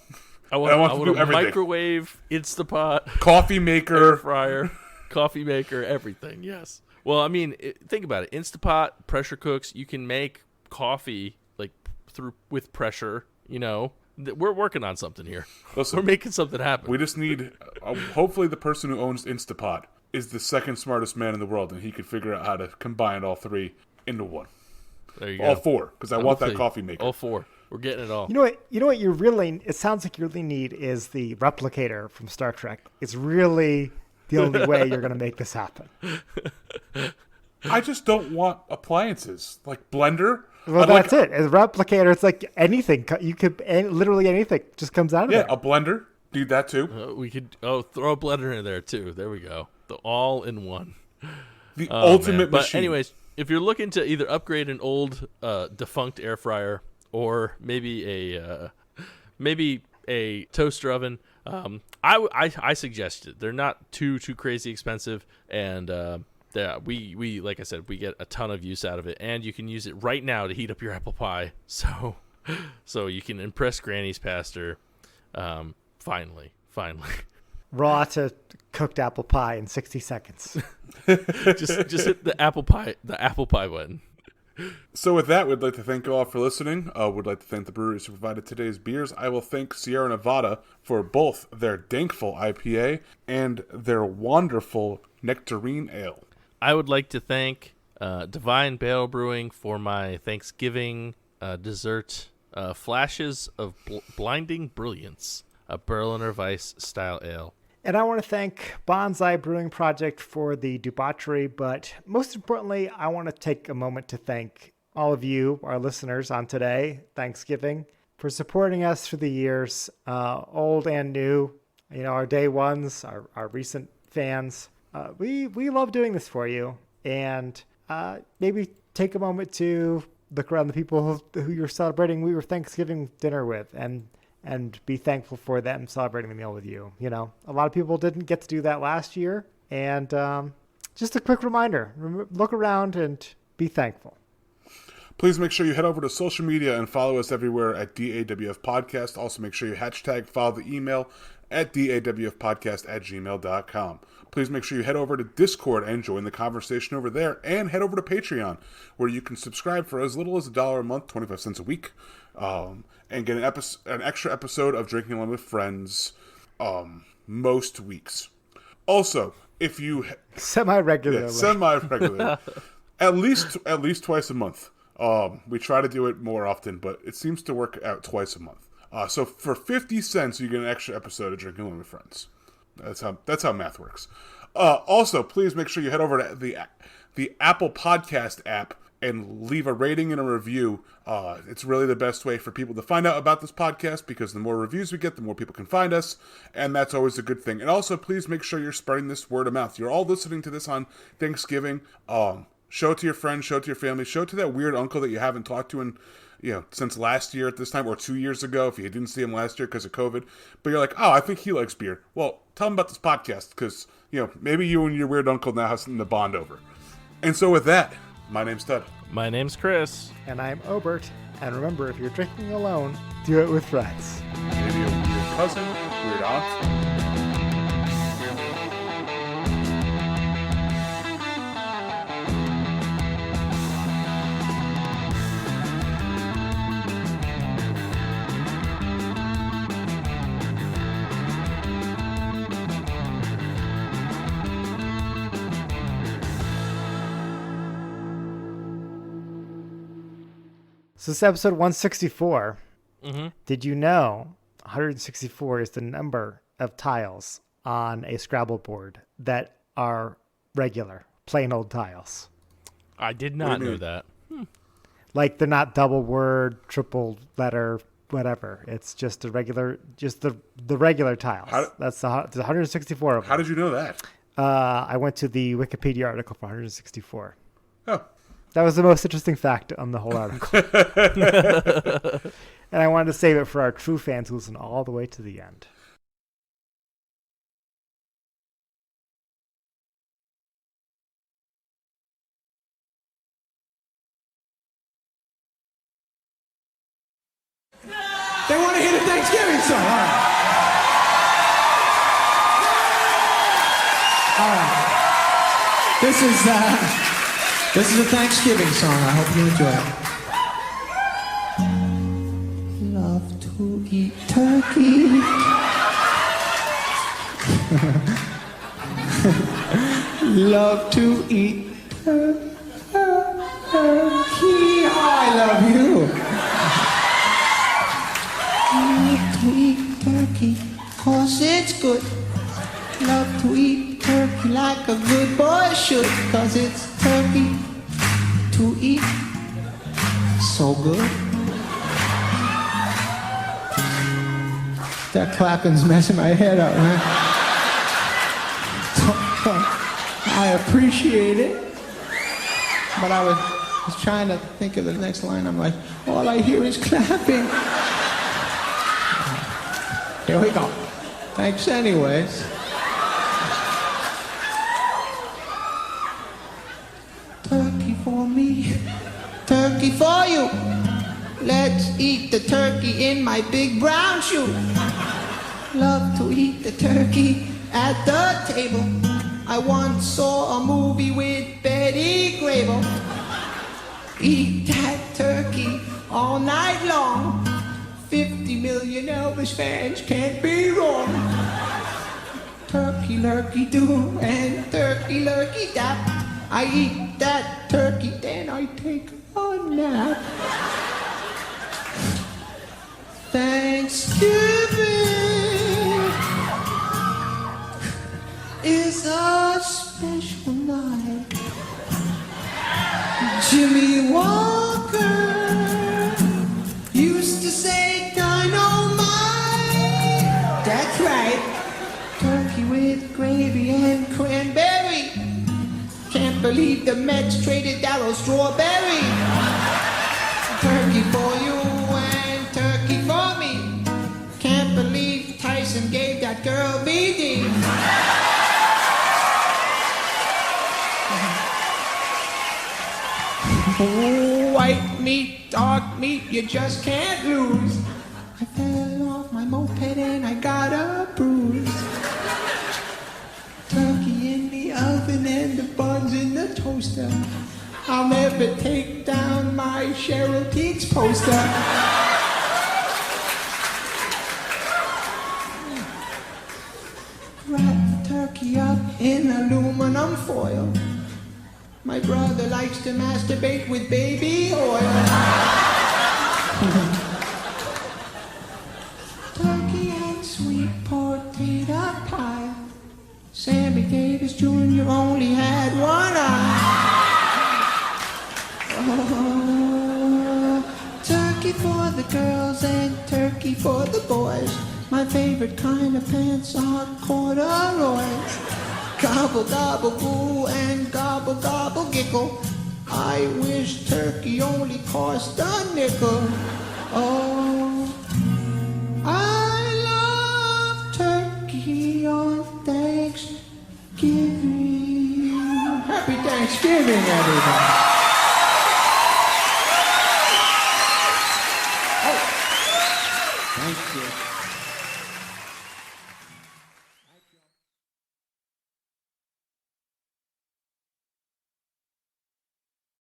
Speaker 2: I want a microwave, Instapot,
Speaker 3: coffee maker,
Speaker 2: air fryer, coffee maker, everything. Yes. Well, I mean, think about it. Instapot, pressure cooks. You can make coffee like with pressure. You know. We're working on something here.
Speaker 3: Listen,
Speaker 2: we're making something happen.
Speaker 3: We just need, hopefully the person who owns Instapot is the second smartest man in the world, and he could figure out how to combine all three into one.
Speaker 2: There you go.
Speaker 3: All four, because I want that coffee maker.
Speaker 2: All four. We're getting it all.
Speaker 4: You know what you really, it sounds like you really need is the replicator from Star Trek. It's really the only way you're going to make this happen.
Speaker 3: I just don't want appliances like blender.
Speaker 4: Well, that's it. As a replicator, it's like anything. You could literally anything just comes out of there.
Speaker 3: Yeah, a blender. Need that too.
Speaker 2: We could throw a blender in there too. There we go. The all-in-one.
Speaker 3: The ultimate machine.
Speaker 2: But anyways, if you're looking to either upgrade an old defunct air fryer or maybe a toaster oven, I suggest it. They're not too crazy expensive, and yeah, we like I said, we get a ton of use out of it, and you can use it right now to heat up your apple pie. So you can impress grannies faster. Finally,
Speaker 4: raw to cooked apple pie in 60 seconds.
Speaker 2: just hit the apple pie button.
Speaker 3: So with that, we'd like to thank you all for listening. We'd like to thank the breweries who provided today's beers. I will thank Sierra Nevada for both their Dankful IPA and their wonderful Nectarine Ale.
Speaker 2: I would like to thank Divine Bale Brewing for my Thanksgiving dessert, Flashes of Blinding Brilliance, a Berliner Weiss style ale.
Speaker 4: And I want to thank Bonsai Brewing Project for the debauchery, but most importantly, I want to take a moment to thank all of you, our listeners on today, Thanksgiving, for supporting us through the years, old and new, our day ones, our recent fans. We love doing this for you, and maybe take a moment to look around the people who you're celebrating your Thanksgiving dinner with, and be thankful for them celebrating the meal with you. A lot of people didn't get to do that last year, and just a quick reminder: look around and be thankful.
Speaker 3: Please make sure you head over to social media and follow us everywhere at DAWF Podcast. Also, make sure you follow the email at dawfpodcast@gmail.com. Please make sure you head over to Discord and join the conversation over there, and head over to Patreon, where you can subscribe for as little as $1 a month, 25 cents a week, and get an extra episode of Drinking Alone with Friends most weeks. Also, if you semi-regularly, at least twice a month. We try to do it more often, but it seems to work out twice a month. So for 50 cents, you get an extra episode of Drinking Alone with Friends. That's how math works. Also, please make sure you head over to the Apple Podcast app and leave a rating and a review. It's really the best way for people to find out about this podcast, because the more reviews we get, the more people can find us, and that's always a good thing. And also, please make sure you're spreading this word of mouth. You're all listening to this on Thanksgiving. Show it to your friends, show it to your family, show it to that weird uncle that you haven't talked to in, since last year at this time, or 2 years ago, if you didn't see him last year because of COVID. But you're like, oh, I think he likes beer. Well, tell him about this podcast, because, maybe you and your weird uncle now have something to bond over. And so with that, my name's Ted.
Speaker 2: My name's Chris.
Speaker 4: And I'm Obert. And remember, if you're drinking alone, do it with friends.
Speaker 3: Maybe a weird cousin, weird aunt.
Speaker 4: So this is episode 164.
Speaker 2: Mm-hmm.
Speaker 4: Did you know 164 is the number of tiles on a Scrabble board that are regular, plain old tiles?
Speaker 2: I did not know that.
Speaker 4: Like they're not double word, triple letter, whatever. It's just the regular tiles. There's 164 of them.
Speaker 3: How did you know that?
Speaker 4: I went to the Wikipedia article for 164.
Speaker 3: Oh.
Speaker 4: That was the most interesting fact on the whole article. And I wanted to save it for our true fans who listen all the way to the end.
Speaker 1: They want to hear the Thanksgiving song. All right. This is a Thanksgiving song. I hope you enjoy it. Love to eat turkey. Love to eat turkey. I love you. Love to eat turkey, 'cause it's good. Love to eat turkey like a good boy should, 'cause it's turkey to eat. So good. That clapping's messing my head up, man. I appreciate it. But I was trying to think of the next line. I'm like, all I hear is clapping. Here we go. Thanks anyways. Turkey for me, turkey for you. Let's eat the turkey in my big brown shoe. Love to eat the turkey at the table. I once saw a movie with Betty Grable. Eat that turkey all night long. 50 million Elvis fans can't be wrong. Turkey lurkey do and turkey lurkey dap. I eat that turkey, then I take a nap. Thanksgiving is a special night. Jimmy Walker used to say dynamite. That's right. Turkey with gravy and cranberry. Can't believe the Mets traded Darryl Strawberry. Turkey for you and turkey for me. Can't believe Tyson gave that girl BD. White meat, dark meat, you just can't lose. I fell off my moped and I got a bruise. Turkey in the oven and the buns in the toaster. I'll never take down my Cheryl Teague's poster. Wrap the turkey up in aluminum foil. My brother likes to masturbate with baby oil. Turkey and sweet potato pie. Sammy Davis Jr. only had one eye. for the girls and turkey for the boys. My favorite kind of pants are corduroys. Gobble, gobble, goo, and gobble, gobble, giggle. I wish turkey only cost a nickel. Oh, I love turkey on Thanksgiving. Happy Thanksgiving, everybody. Oh, thank you.